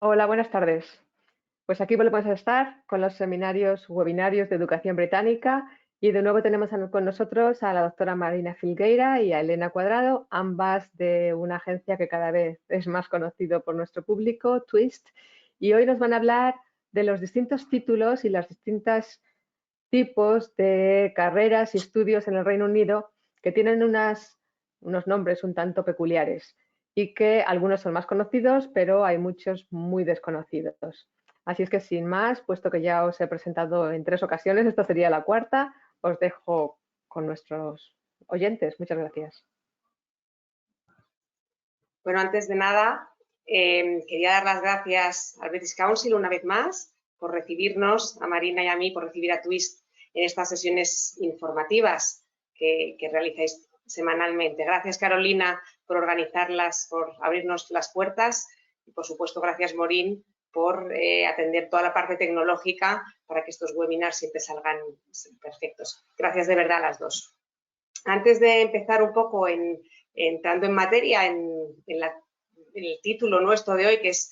Hola, buenas tardes. Pues aquí volvemos a estar con los webinarios de educación británica y de nuevo tenemos con nosotros a la doctora Marina Filgueira y a Elena Cuadrado, ambas de una agencia que cada vez es más conocido por nuestro público, Twist, y hoy nos van a hablar de los distintos títulos y los distintos tipos de carreras y estudios en el Reino Unido que tienen unos nombres un tanto peculiares y que algunos son más conocidos, pero hay muchos muy desconocidos. Así es que sin más, puesto que ya os he presentado en 3 ocasiones, esta sería la cuarta, os dejo con nuestros oyentes. Muchas gracias. Bueno, antes de nada, quería dar las gracias al British Council una vez más por recibirnos, a Marina y a mí, por recibir a Twist en estas sesiones informativas que realizáis semanalmente. Gracias, Carolina, por organizarlas, por abrirnos las puertas y, por supuesto, gracias, Maureen, por atender toda la parte tecnológica para que estos webinars siempre salgan perfectos. Gracias de verdad a las dos. Antes de empezar un poco entrando en materia, en el título nuestro de hoy, que es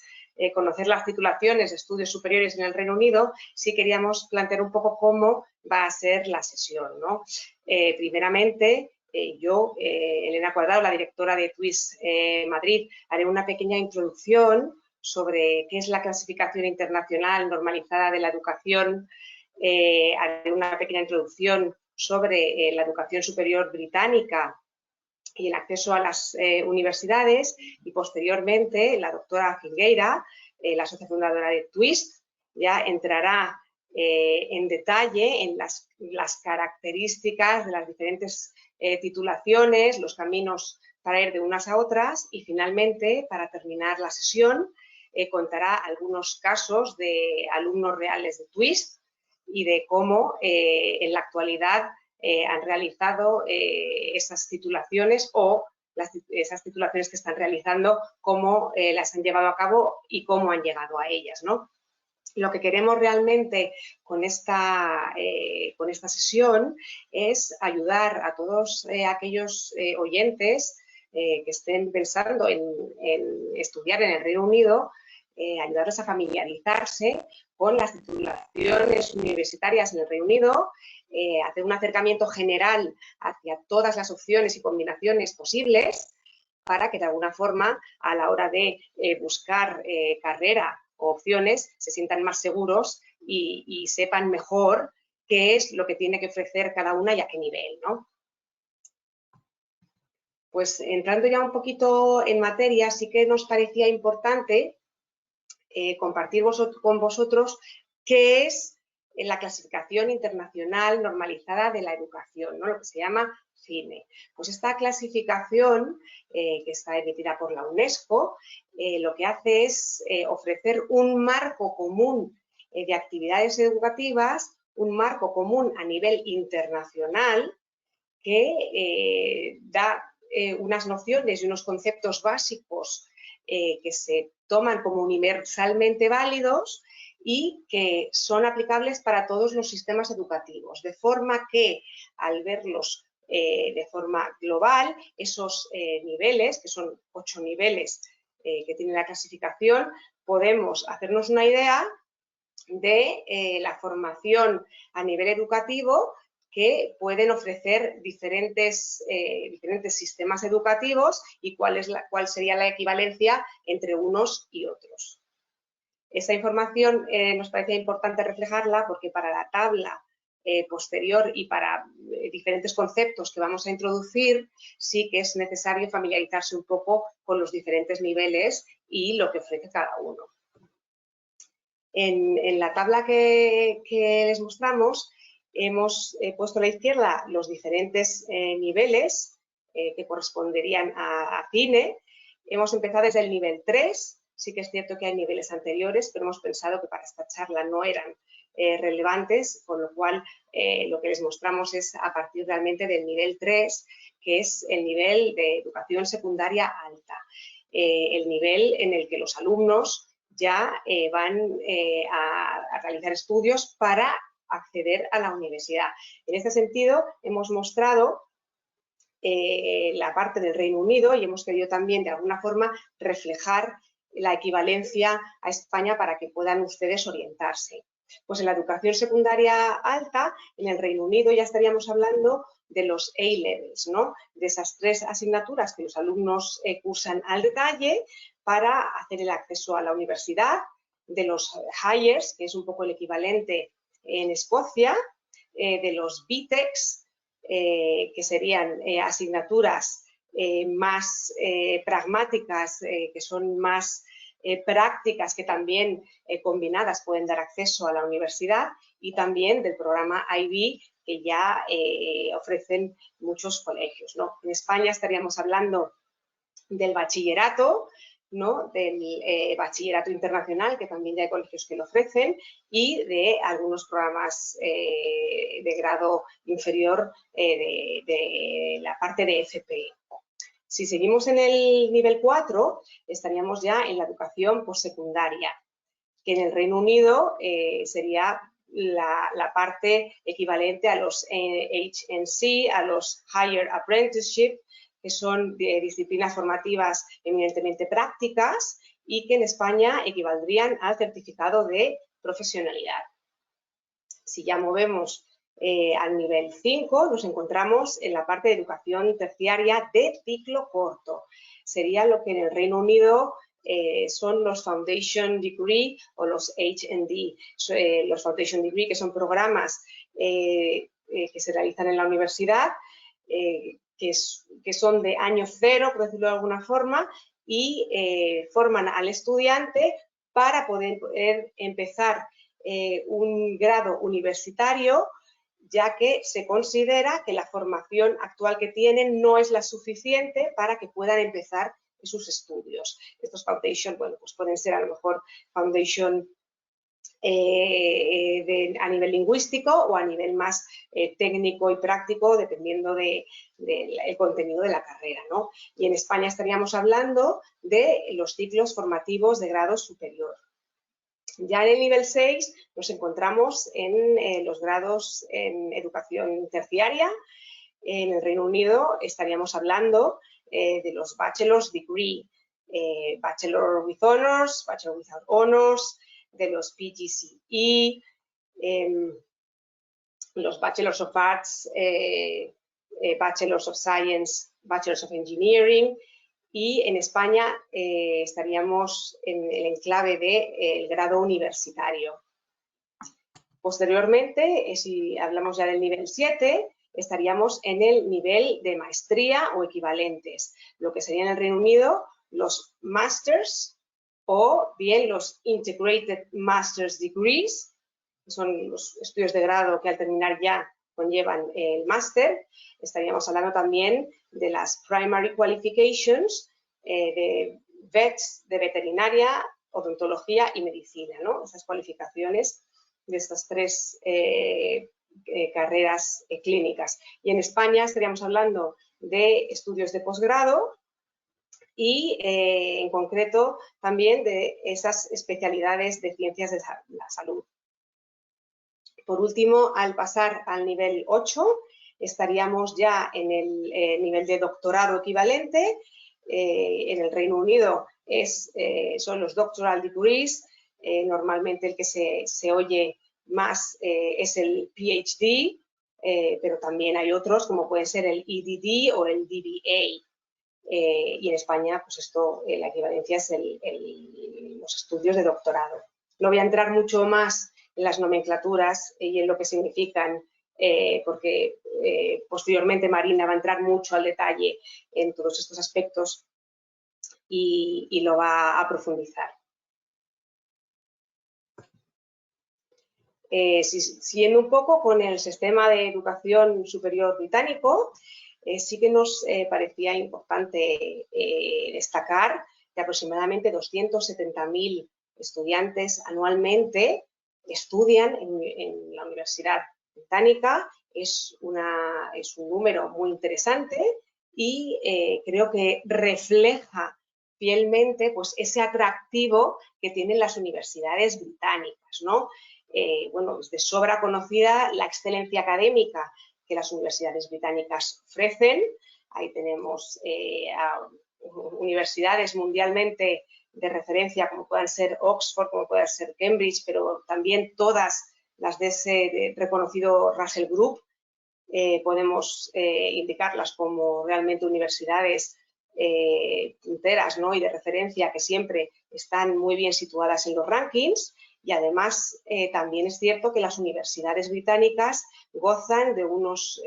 conocer las titulaciones de estudios superiores en el Reino Unido, sí queríamos plantear un poco cómo va a ser la sesión, ¿no? Primeramente, yo, Elena Cuadrado, la directora de Twist Madrid, haré una pequeña introducción sobre qué es la clasificación internacional normalizada de la educación, haré una pequeña introducción sobre la educación superior británica y el acceso a las universidades, y posteriormente la doctora Filgueira, la socia fundadora de Twist, ya entrará en detalle en las características de las diferentes titulaciones, los caminos para ir de unas a otras, y finalmente, para terminar la sesión, contará algunos casos de alumnos reales de Twist y de cómo en la actualidad han realizado esas titulaciones o esas titulaciones que están realizando, cómo las han llevado a cabo y cómo han llegado a ellas, ¿no? Lo que queremos realmente con esta sesión es ayudar a todos aquellos oyentes que estén pensando en estudiar en el Reino Unido, ayudarles a familiarizarse con las titulaciones universitarias en el Reino Unido, hacer un acercamiento general hacia todas las opciones y combinaciones posibles para que de alguna forma a la hora de buscar carrera o opciones se sientan más seguros y sepan mejor qué es lo que tiene que ofrecer cada una y a qué nivel, ¿no? Pues entrando ya un poquito en materia, sí que nos parecía importante compartir con vosotros qué es la clasificación internacional normalizada de la educación, ¿no? Lo que se llama CINE. Pues esta clasificación, que está emitida por la UNESCO, lo que hace es ofrecer un marco común de actividades educativas, un marco común a nivel internacional que da unas nociones y unos conceptos básicos que se toman como universalmente válidos y que son aplicables para todos los sistemas educativos, de forma que al verlos de forma global, esos niveles, que son 8 niveles que tiene la clasificación, podemos hacernos una idea de la formación a nivel educativo que pueden ofrecer diferentes sistemas educativos y cuál sería la equivalencia entre unos y otros. Esta información nos parecía importante reflejarla porque para la tabla posterior y para diferentes conceptos que vamos a introducir, sí que es necesario familiarizarse un poco con los diferentes niveles y lo que ofrece cada uno. En la tabla que les mostramos, hemos puesto a la izquierda los diferentes niveles que corresponderían a CINE. Hemos empezado desde el nivel 3, sí que es cierto que hay niveles anteriores, pero hemos pensado que para esta charla no eran relevantes, con lo cual lo que les mostramos es a partir realmente del nivel 3, que es el nivel de educación secundaria alta, el nivel en el que los alumnos ya van a realizar estudios para acceder a la universidad. En este sentido, hemos mostrado la parte del Reino Unido y hemos querido también, de alguna forma, reflejar la equivalencia a España para que puedan ustedes orientarse. Pues en la educación secundaria alta, en el Reino Unido ya estaríamos hablando de los A-Levels, ¿no? De esas 3 asignaturas que los alumnos cursan al detalle para hacer el acceso a la universidad, de los Highers, que es un poco el equivalente en Escocia, de los BTECs, que serían asignaturas más pragmáticas, que son más prácticas, que también combinadas pueden dar acceso a la universidad, y también del programa IB, que ya ofrecen muchos colegios, ¿no? En España estaríamos hablando del bachillerato, ¿no? Del bachillerato internacional, que también ya hay colegios que lo ofrecen, y de algunos programas de grado inferior de la parte de FP. Si seguimos en el nivel 4, estaríamos ya en la educación postsecundaria, que en el Reino Unido sería la parte equivalente a los HNC, a los Higher Apprenticeship, que son disciplinas formativas eminentemente prácticas y que en España equivaldrían al certificado de profesionalidad. Si ya movemos al nivel 5, nos encontramos en la parte de educación terciaria de ciclo corto. Sería lo que en el Reino Unido son los Foundation Degree o los HND. Los Foundation Degree, que son programas que se realizan en la universidad, que son de año cero, por decirlo de alguna forma, y forman al estudiante para poder empezar un grado universitario, ya que se considera que la formación actual que tienen no es la suficiente para que puedan empezar sus estudios. Estos foundation, bueno, pues pueden ser a lo mejor foundation a nivel lingüístico o a nivel más técnico y práctico, dependiendo del contenido de la carrera, ¿no? Y en España estaríamos hablando de los ciclos formativos de grado superior. Ya en el nivel 6 nos encontramos en los grados en educación terciaria. En el Reino Unido estaríamos hablando de los Bachelor's Degree, Bachelor with Honors, Bachelor without Honors, de los PGCE, los Bachelors of Arts, Bachelors of Science, Bachelors of Engineering, y en España estaríamos en el enclave del grado universitario. Posteriormente, si hablamos ya del nivel 7, estaríamos en el nivel de maestría o equivalentes, lo que sería en el Reino Unido los Masters o bien los Integrated Master's Degrees, que son los estudios de grado que al terminar ya conllevan el máster. Estaríamos hablando también de las Primary Qualifications, de vets, de veterinaria, odontología y medicina, ¿no? Esas cualificaciones de estas 3 carreras clínicas. Y en España estaríamos hablando de estudios de posgrado y en concreto también de esas especialidades de ciencias de la salud. Por último, al pasar al nivel 8, estaríamos ya en el nivel de doctorado equivalente. En el Reino Unido son los doctoral degrees. Normalmente el que se oye más es el PhD, pero también hay otros como pueden ser el EDD o el DBA. Y en España, pues esto, la equivalencia es los estudios de doctorado. No voy a entrar mucho más en las nomenclaturas y en lo que significan, porque posteriormente Marina va a entrar mucho al detalle en todos estos aspectos y lo va a profundizar. Siguiendo un poco con el sistema de educación superior británico, sí que nos parecía importante destacar que aproximadamente 270.000 estudiantes anualmente estudian en la Universidad Británica. Es un número muy interesante y creo que refleja fielmente pues, ese atractivo que tienen las universidades británicas, ¿no? Bueno, es de sobra conocida la excelencia académica que las universidades británicas ofrecen. Ahí tenemos universidades mundialmente de referencia, como puedan ser Oxford, como puedan ser Cambridge, pero también todas las de ese reconocido Russell Group, podemos indicarlas como realmente universidades punteras, ¿no? Y de referencia que siempre están muy bien situadas en los rankings. Y además también es cierto que las universidades británicas gozan de unos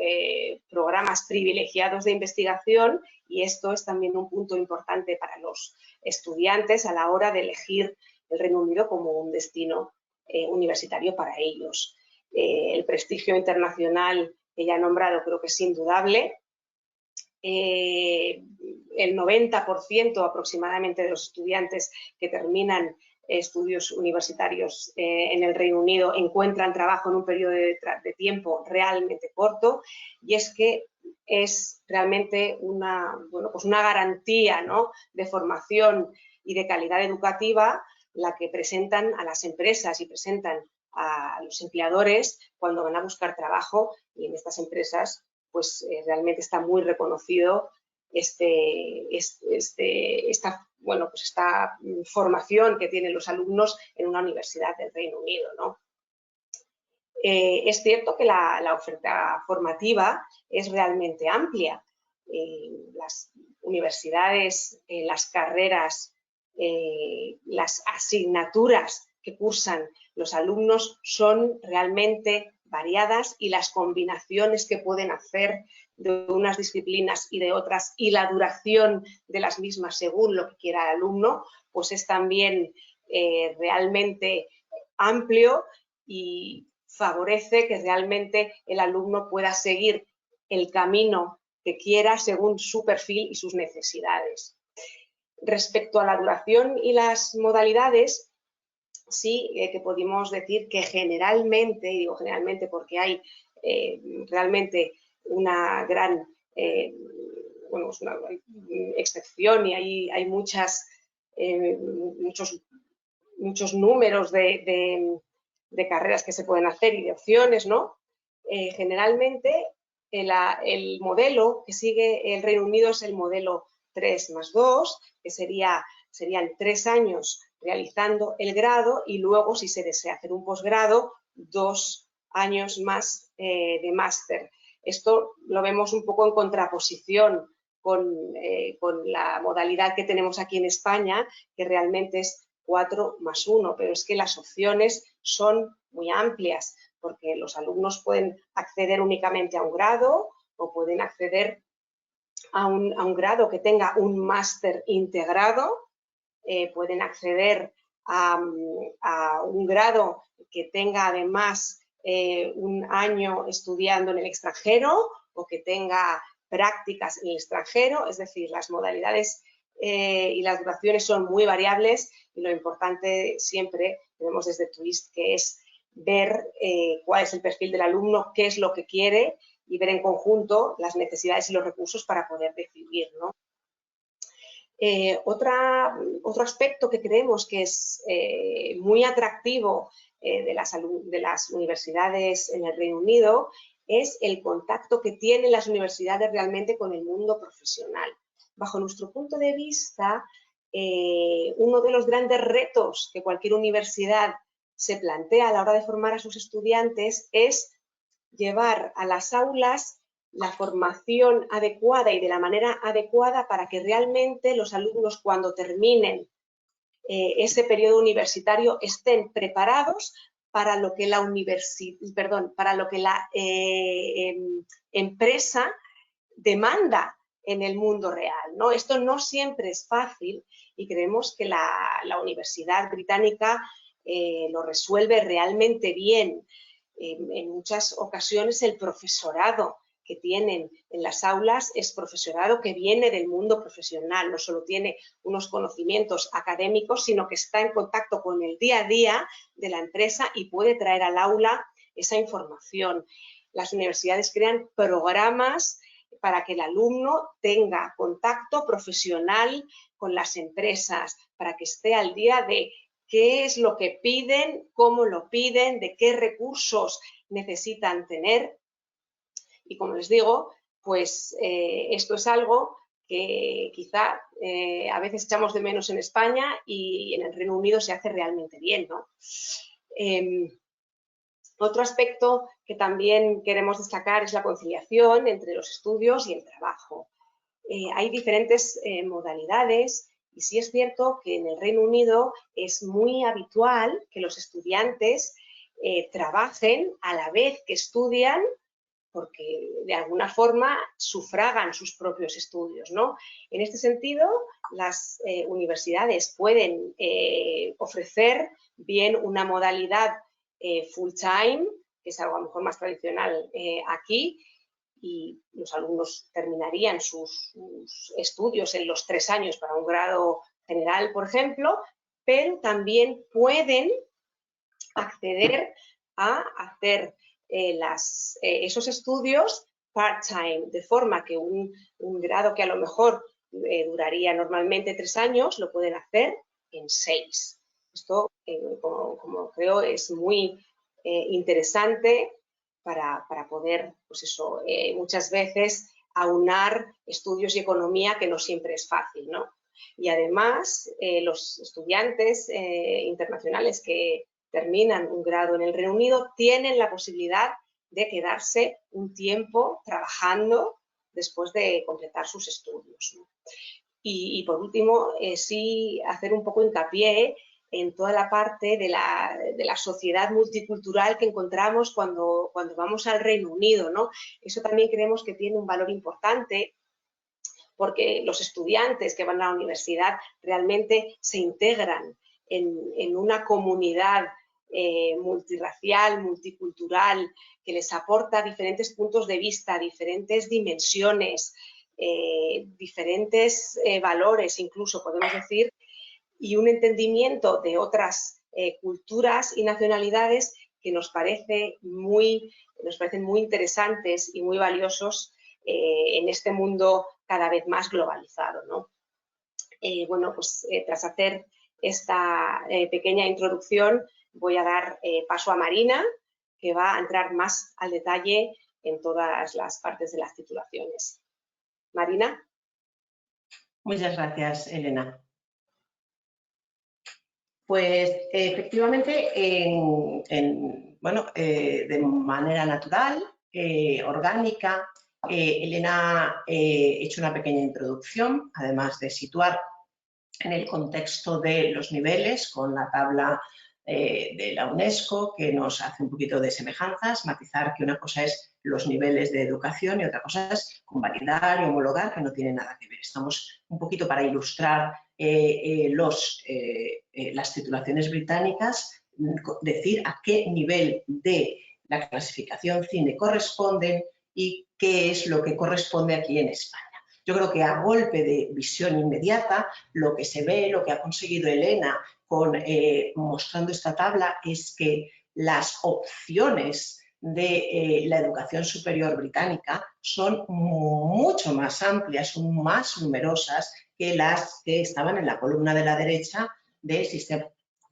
programas privilegiados de investigación, y esto es también un punto importante para los estudiantes a la hora de elegir el Reino Unido como un destino universitario para ellos. El prestigio internacional que ya he nombrado creo que es indudable. El 90% aproximadamente de los estudiantes que terminan estudios universitarios en el Reino Unido encuentran trabajo en un periodo de tiempo realmente corto, y es que es realmente una garantía, ¿no?, de formación y de calidad educativa la que presentan a las empresas y presentan a los empleadores cuando van a buscar trabajo, y en estas empresas pues realmente está muy reconocido esta formación que tienen los alumnos en una universidad del Reino Unido, ¿no? Es cierto que la oferta formativa es realmente amplia. Las universidades, las carreras, las asignaturas que cursan los alumnos son realmente variadas, y las combinaciones que pueden hacer de unas disciplinas y de otras, y la duración de las mismas según lo que quiera el alumno, pues es también realmente amplio, y favorece que realmente el alumno pueda seguir el camino que quiera según su perfil y sus necesidades. Respecto a la duración y las modalidades, sí que podemos decir que generalmente, y digo generalmente porque hay realmente una gran una excepción, y hay muchos números de carreras que se pueden hacer y de opciones, ¿no? Generalmente el modelo que sigue el Reino Unido es el modelo 3+2, que serían 3 años realizando el grado, y luego, si se desea hacer un posgrado, 2 años más de máster. Esto lo vemos un poco en contraposición con la modalidad que tenemos aquí en España, que realmente es 4+1, pero es que las opciones son muy amplias, porque los alumnos pueden acceder únicamente a un grado, o pueden acceder a un grado que tenga un máster integrado, pueden acceder a un grado que tenga además un año estudiando en el extranjero, o que tenga prácticas en el extranjero. Es decir, las modalidades y las duraciones son muy variables, y lo importante siempre tenemos desde Twist, que es ver cuál es el perfil del alumno, qué es lo que quiere, y ver en conjunto las necesidades y los recursos para poder decidir, ¿no? Otro aspecto que creemos que es muy atractivo de las universidades en el Reino Unido es el contacto que tienen las universidades realmente con el mundo profesional. Bajo nuestro punto de vista, uno de los grandes retos que cualquier universidad se plantea a la hora de formar a sus estudiantes es llevar a las aulas la formación adecuada y de la manera adecuada para que realmente los alumnos, cuando terminen ese periodo universitario, estén preparados para lo que la empresa demanda en el mundo real, ¿no? Esto no siempre es fácil, y creemos que la Universidad Británica lo resuelve realmente bien. En muchas ocasiones el profesorado que tienen en las aulas es profesorado que viene del mundo profesional, no solo tiene unos conocimientos académicos, sino que está en contacto con el día a día de la empresa y puede traer al aula esa información. Las universidades crean programas para que el alumno tenga contacto profesional con las empresas, para que esté al día de qué es lo que piden, cómo lo piden, de qué recursos necesitan tener. Y como les digo, pues esto es algo que quizá a veces echamos de menos en España y en el Reino Unido se hace realmente bien, ¿no? Otro aspecto que también queremos destacar es la conciliación entre los estudios y el trabajo. Hay diferentes modalidades y sí es cierto que en el Reino Unido es muy habitual que los estudiantes trabajen a la vez que estudian, porque de alguna forma sufragan sus propios estudios, ¿no? En este sentido, las universidades pueden ofrecer bien una modalidad full time, que es algo a lo mejor más tradicional aquí, y los alumnos terminarían sus estudios en los 3 años para un grado general, por ejemplo, pero también pueden acceder a hacer esos estudios part-time, de forma que un grado que a lo mejor duraría normalmente 3 años, lo pueden hacer en 6. Esto, como creo, es muy interesante para poder, pues eso, muchas veces aunar estudios y economía, que no siempre es fácil, ¿no? Y además, los estudiantes internacionales que terminan un grado en el Reino Unido tienen la posibilidad de quedarse un tiempo trabajando después de completar sus estudios, ¿no? Y por último, sí hacer un poco hincapié en toda la parte de la sociedad multicultural que encontramos cuando vamos al Reino Unido, ¿no? Eso también creemos que tiene un valor importante, porque los estudiantes que van a la universidad realmente se integran en una comunidad multirracial, multicultural, que les aporta diferentes puntos de vista, diferentes dimensiones, diferentes valores, incluso podemos decir, y un entendimiento de otras culturas y nacionalidades que nos parecen muy interesantes y muy valiosos en este mundo cada vez más globalizado, ¿no? Bueno, pues tras hacer esta pequeña introducción, voy a dar paso a Marina, que va a entrar más al detalle en todas las partes de las titulaciones. Marina. Muchas gracias, Elena. Pues efectivamente, de manera natural, orgánica, Elena ha hecho una pequeña introducción, además de situar en el contexto de los niveles con la tabla de la UNESCO, que nos hace un poquito de semejanzas, matizar que una cosa es los niveles de educación y otra cosa es convalidar y homologar, que no tiene nada que ver. Estamos un poquito para ilustrar las titulaciones británicas, decir a qué nivel de la clasificación CINE corresponden y qué es lo que corresponde aquí en España. Yo creo que a golpe de visión inmediata, lo que se ve, lo que ha conseguido Elena mostrando esta tabla, es que las opciones de la educación superior británica son mucho más amplias, son más numerosas que las que estaban en la columna de la derecha del sistema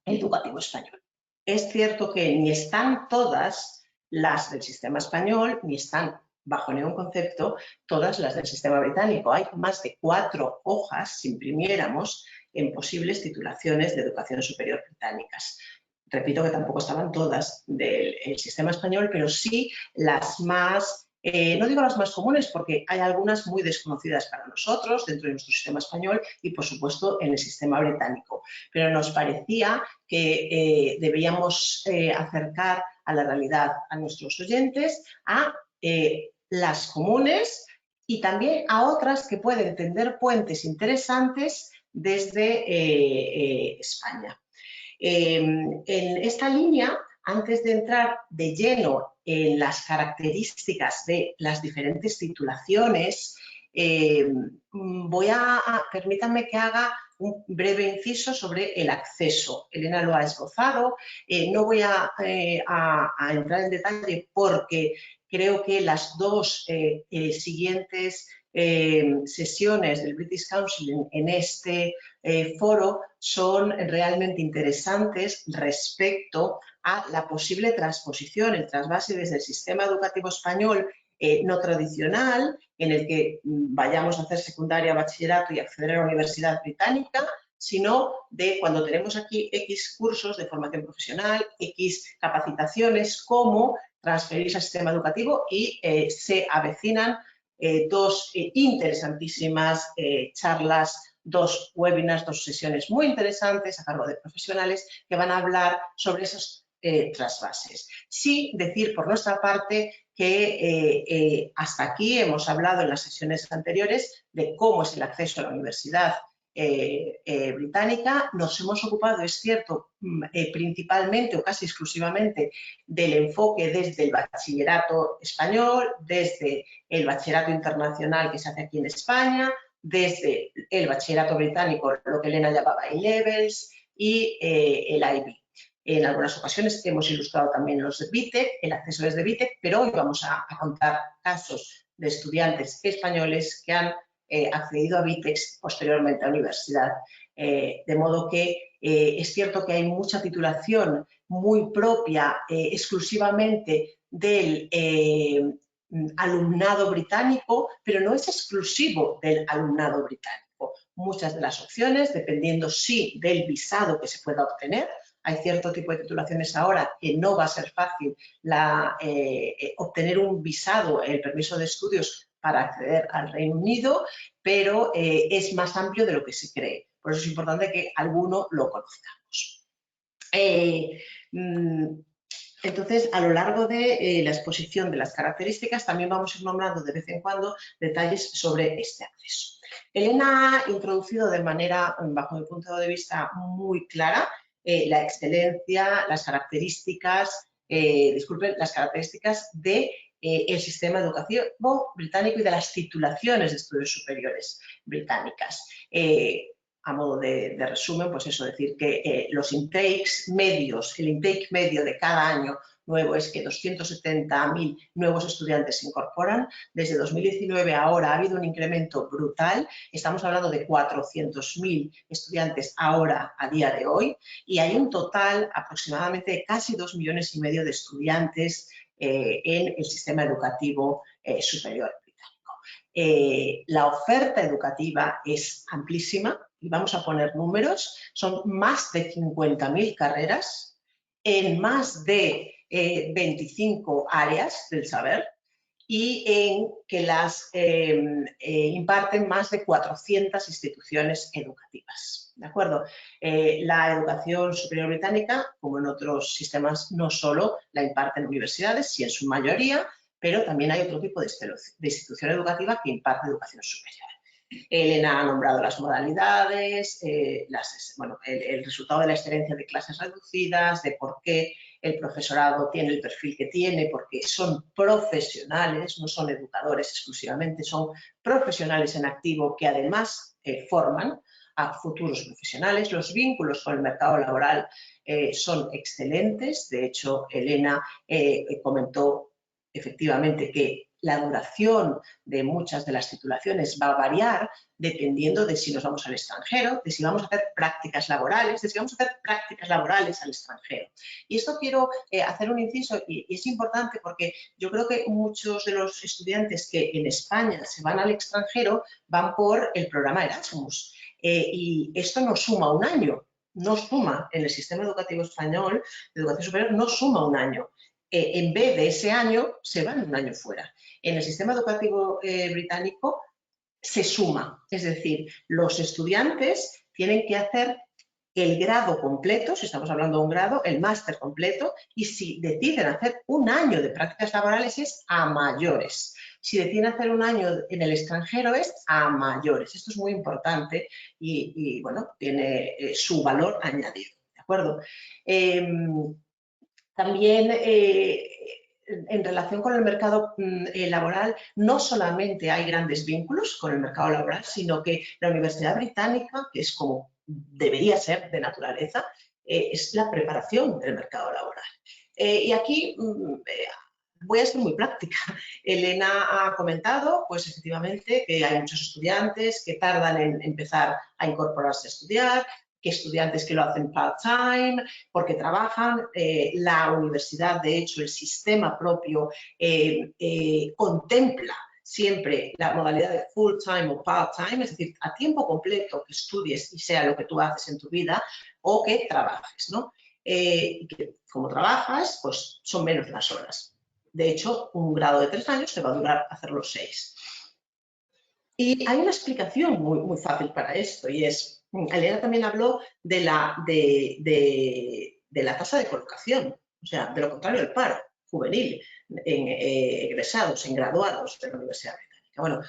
educativo español. Es cierto que ni están todas las del sistema español, ni están bajo ningún concepto todas las del sistema británico. Hay más de 4 hojas, si imprimiéramos, en posibles titulaciones de educación superior británicas. Repito que tampoco estaban todas del sistema español, pero sí las más, no digo las más comunes porque hay algunas muy desconocidas para nosotros dentro de nuestro sistema español y, por supuesto, en el sistema británico. Pero nos parecía que deberíamos acercar a la realidad a nuestros oyentes a las comunes y también a otras que pueden tender puentes interesantes desde España. En esta línea, antes de entrar de lleno en las características de las diferentes titulaciones, permítanme que haga un breve inciso sobre el acceso. Elena lo ha esbozado, no voy a entrar en detalle porque creo que las dos siguientes sesiones del British Council en este foro son realmente interesantes respecto a la posible transposición, el trasvase desde el sistema educativo español no tradicional, en el que vayamos a hacer secundaria, bachillerato y acceder a la universidad británica, sino de cuando tenemos aquí X cursos de formación profesional, X capacitaciones, cómo transferirse al sistema educativo y se avecinan dos interesantísimas charlas, dos webinars, dos sesiones muy interesantes a cargo de profesionales que van a hablar sobre esos trasvases. Sí decir por nuestra parte que hasta aquí hemos hablado en las sesiones anteriores de cómo es el acceso a la universidad británica. Nos hemos ocupado, es cierto, principalmente o casi exclusivamente del enfoque desde el bachillerato español, desde el bachillerato internacional que se hace aquí en España, desde el bachillerato británico, lo que Elena llamaba A-Levels, y el IB. En algunas ocasiones hemos ilustrado también los de BTEC, el acceso desde BTEC, pero hoy vamos a contar casos de estudiantes españoles que han accedido a BTEC posteriormente a universidad. De modo que es cierto que hay mucha titulación muy propia exclusivamente del alumnado británico, pero no es exclusivo del alumnado británico. Muchas de las opciones, dependiendo sí del visado que se pueda obtener, hay cierto tipo de titulaciones ahora que no va a ser fácil obtener un visado, el permiso de estudios para acceder al Reino Unido, pero es más amplio de lo que se cree. Por eso es importante que alguno lo conozcamos. Entonces, a lo largo de la exposición de las características, también vamos a ir nombrando de vez en cuando detalles sobre este acceso. Elena ha introducido de manera, bajo mi punto de vista, muy clara la excelencia, las características, las características de el sistema educativo británico y de las titulaciones de estudios superiores británicas. A modo de resumen, pues eso, decir que los intakes medios, el intake medio de cada año nuevo es que 270.000 nuevos estudiantes se incorporan. Desde 2019 a ahora ha habido un incremento brutal. Estamos hablando de 400.000 estudiantes ahora, a día de hoy, y hay un total aproximadamente de casi 2,5 millones de estudiantes en el sistema educativo superior británico. La oferta educativa es amplísima y vamos a poner números. Son más de 50.000 carreras en más de 25 áreas del saber y en que las imparten más de 400 instituciones educativas. ¿De acuerdo? La educación superior británica, como en otros sistemas, no solo la imparten universidades, sí en su mayoría, pero también hay otro tipo de institución educativa que imparte educación superior. Elena ha nombrado las modalidades, el resultado de la excelencia de clases reducidas, de por qué el profesorado tiene el perfil que tiene, porque son profesionales, no son educadores exclusivamente, son profesionales en activo que además forman a futuros profesionales. Los vínculos con el mercado laboral son excelentes. De hecho, Elena comentó efectivamente que la duración de muchas de las titulaciones va a variar dependiendo de si nos vamos al extranjero, de si vamos a hacer prácticas laborales, de si vamos a hacer prácticas laborales al extranjero. Y esto quiero hacer un inciso y es importante porque yo creo que muchos de los estudiantes que en España se van al extranjero van por el programa Erasmus y esto no suma un año, no suma en el sistema educativo español, de educación superior, no suma un año. En vez de ese año, se van un año fuera. En el sistema educativo británico se suma, es decir, los estudiantes tienen que hacer el grado completo, si estamos hablando de un grado, el máster completo, y si deciden hacer un año de prácticas laborales es a mayores. Si deciden hacer un año en el extranjero es a mayores. Esto es muy importante y bueno, tiene su valor añadido, ¿de acuerdo? También en relación con el mercado laboral, no solamente hay grandes vínculos con el mercado laboral, sino que la Universidad Británica, que es como debería ser de naturaleza, es la preparación del mercado laboral. Y aquí voy a ser muy práctica. Elena ha comentado, pues efectivamente, que hay muchos estudiantes que tardan en empezar a incorporarse a estudiar, que estudiantes que lo hacen part-time, porque trabajan. La universidad, de hecho, el sistema propio contempla siempre la modalidad de full-time o part-time, es decir, a tiempo completo que estudies y sea lo que tú haces en tu vida o que trabajes, ¿no? Y que como trabajas, pues son menos las horas. De hecho, un grado de 3 años te va a durar hacerlo 6. Y hay una explicación muy fácil para esto y es, Elena también habló de la tasa de colocación, o sea, de lo contrario del paro juvenil en egresados, en graduados de la Universidad Británica. Bueno,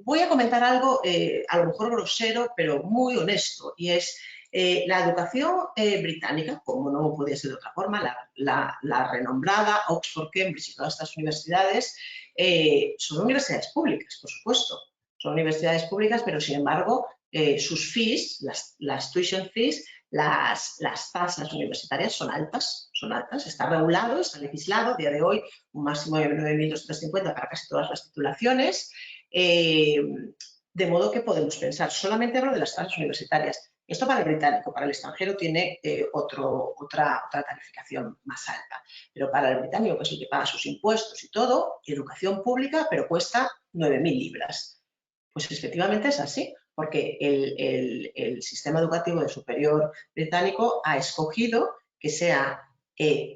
voy a comentar algo a lo mejor grosero, pero muy honesto, y es la educación británica, como no podía ser de otra forma, la renombrada Oxford, Cambridge y todas estas universidades son universidades públicas, por supuesto. Son universidades públicas, pero sin embargo sus fees, las tuition fees, las tasas universitarias son altas, está regulado, está legislado, a día de hoy un máximo de 9.250 para casi todas las titulaciones, de modo que podemos pensar, solamente hablo de las tasas universitarias. Esto para el británico, para el extranjero tiene otra tarificación más alta, pero para el británico, que es el que paga sus impuestos y todo, educación pública, pero cuesta 9.000 libras. Pues efectivamente es así, porque el sistema educativo de superior británico ha escogido que sea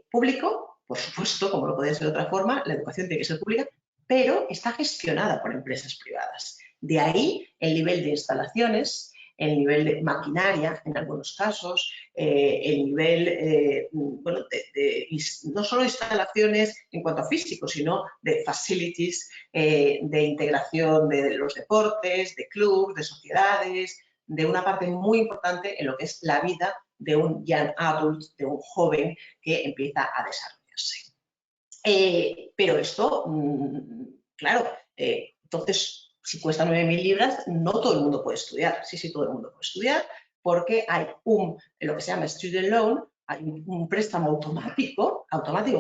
público, por supuesto, como no podía ser de otra forma, la educación tiene que ser pública, pero está gestionada por empresas privadas. De ahí el nivel de instalaciones, el nivel de maquinaria en algunos casos, el nivel bueno, no solo instalaciones en cuanto a físico, sino de facilities, de integración de los deportes, de clubs, de sociedades, de una parte muy importante en lo que es la vida de un young adult, de un joven que empieza a desarrollarse. Pero esto, claro, entonces, si cuesta 9.000 libras, no todo el mundo puede estudiar. Sí, todo el mundo puede estudiar porque hay lo que se llama student loan, hay un préstamo automático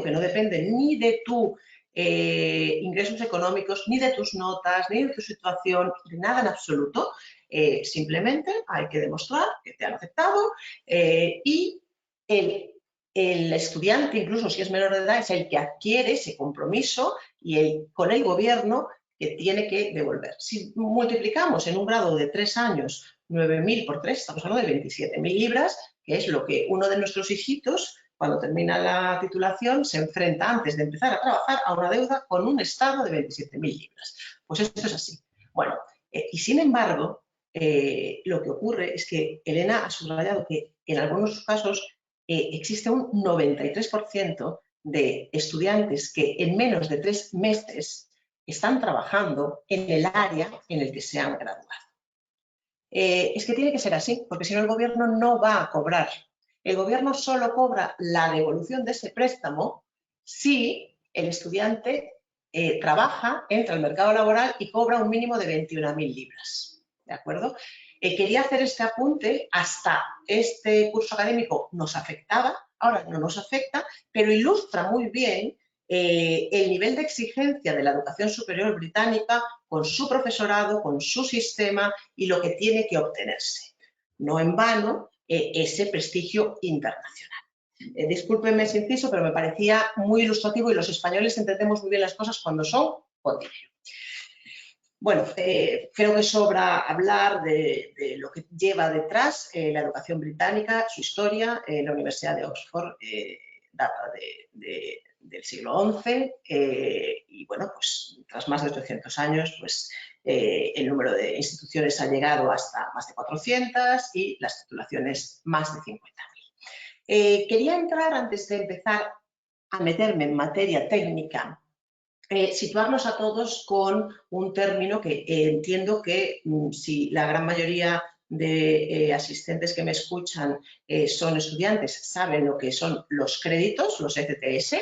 que no depende ni de tu ingresos económicos, ni de tus notas, ni de tu situación, de nada en absoluto. Simplemente hay que demostrar que te han aceptado y el estudiante, incluso si es menor de edad, es el que adquiere ese compromiso y con el gobierno que tiene que devolver. Si multiplicamos en un grado de 3 años 9.000 por 3, estamos hablando de 27.000 libras, que es lo que uno de nuestros hijitos, cuando termina la titulación, se enfrenta antes de empezar a trabajar a una deuda con un estado de 27.000 libras. Pues esto es así. Bueno, y sin embargo, lo que ocurre es que Elena ha subrayado que en algunos casos existe un 93% de estudiantes que en menos de 3 meses están trabajando en el área en el que se han graduado. Es que tiene que ser así, porque si no el gobierno no va a cobrar. El gobierno solo cobra la devolución de ese préstamo si el estudiante trabaja, entra al mercado laboral y cobra un mínimo de 21.000 libras. ¿De acuerdo? Quería hacer este apunte, hasta este curso académico nos afectaba, ahora no nos afecta, pero ilustra muy bien el nivel de exigencia de la educación superior británica con su profesorado, con su sistema y lo que tiene que obtenerse. No en vano ese prestigio internacional. Discúlpenme ese inciso, pero me parecía muy ilustrativo y los españoles entendemos muy bien las cosas cuando son con dinero. Bueno, creo que sobra hablar de lo que lleva detrás la educación británica, su historia. La Universidad de Oxford data del siglo XI y, bueno, pues tras más de 800 años, pues el número de instituciones ha llegado hasta más de 400 y las titulaciones más de 50.000. Quería entrar, antes de empezar a meterme en materia técnica, situarnos a todos con un término que entiendo que si la gran mayoría de asistentes que me escuchan son estudiantes, saben lo que son los créditos, los ECTS.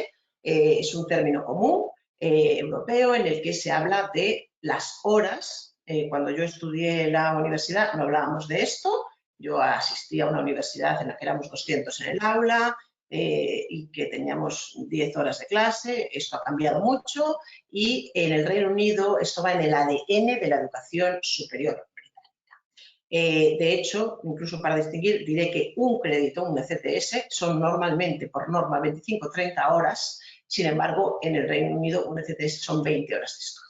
Es un término común europeo en el que se habla de las horas. Cuando yo estudié en la universidad no hablábamos de esto. Yo asistí a una universidad en la que éramos 200 en el aula, y que teníamos 10 horas de clase. Esto ha cambiado mucho y en el Reino Unido esto va en el ADN de la educación superior británica. De hecho, incluso para distinguir, diré que un crédito, un ECTS, son normalmente por norma 25-30 horas. Sin embargo, en el Reino Unido un ECTS son 20 horas de estudio.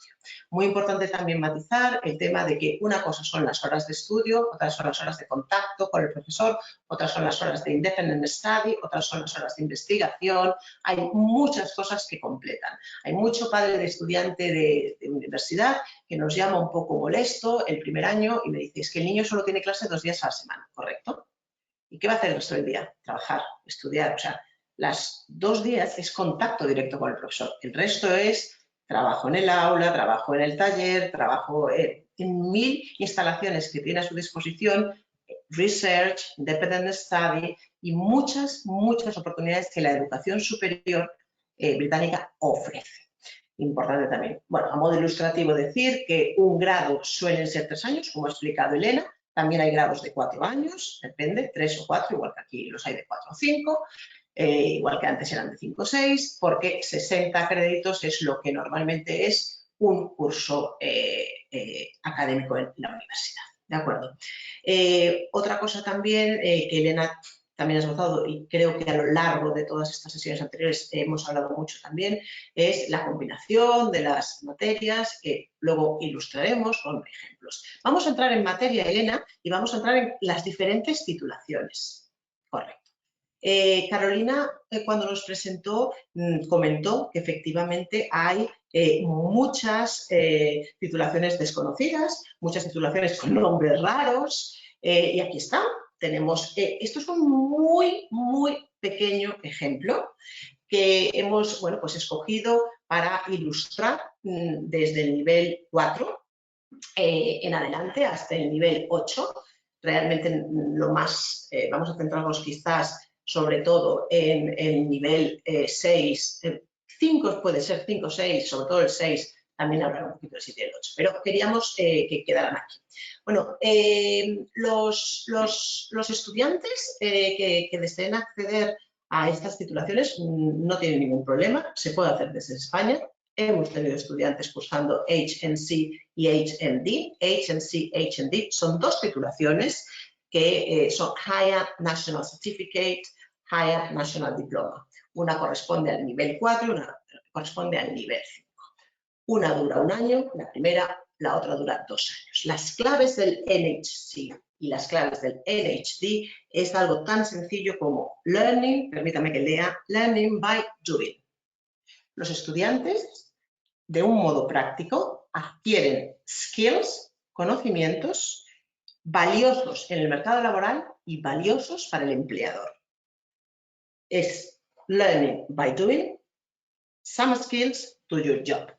Muy importante también matizar el tema de que una cosa son las horas de estudio, otras son las horas de contacto con el profesor, otras son las horas de independent study, otras son las horas de investigación. Hay muchas cosas que completan. Hay mucho padre de estudiante de universidad que nos llama un poco molesto el primer año y me dice, es que el niño solo tiene clase 2 días a la semana, ¿correcto? ¿Y qué va a hacer el resto del día? Trabajar, estudiar. O sea, las 2 días es contacto directo con el profesor. El resto es trabajo en el aula, trabajo en el taller, trabajo en 1000 instalaciones que tiene a su disposición, research, independent study y muchas oportunidades que la educación superior británica ofrece. Importante también. Bueno, a modo ilustrativo decir que un grado suelen ser 3 años, como ha explicado Elena. También hay grados de 4 años, depende, 3 o 4, igual que aquí los hay de 4 o 5. Igual que antes eran de 5 o 6, porque 60 créditos es lo que normalmente es un curso académico en la universidad. ¿De acuerdo? Otra cosa también que Elena también ha esbozado y creo que a lo largo de todas estas sesiones anteriores hemos hablado mucho también, es la combinación de las materias que luego ilustraremos con ejemplos. Vamos a entrar en materia, Elena, y vamos a entrar en las diferentes titulaciones. Correcto. Carolina, cuando nos presentó, comentó que efectivamente hay muchas titulaciones desconocidas, muchas titulaciones con nombres raros, y aquí está. Tenemos, esto es un muy pequeño ejemplo que hemos pues escogido para ilustrar desde el nivel 4 en adelante hasta el nivel 8. Realmente lo más, vamos a centrarnos quizás sobre todo en el nivel 6, 5 puede ser 5 o 6, sobre todo el 6, también hablar un poquito del 7 y el 8, pero queríamos que quedaran aquí. Bueno, los estudiantes que deseen acceder a estas titulaciones no tienen ningún problema, se puede hacer desde España. Hemos tenido estudiantes cursando HNC y HND. HNC, HND son 2 titulaciones que son Higher National Certificate, Higher National Diploma. Una corresponde al nivel 4 y una corresponde al nivel 5. Una dura 1 año, la primera, la otra dura 2 años. Las claves del NHC y las claves del NHD es algo tan sencillo como learning, permítame que lea, learning by doing. Los estudiantes, de un modo práctico, adquieren skills, conocimientos valiosos en el mercado laboral y valiosos para el empleador. Es learning by doing, some skills to your job.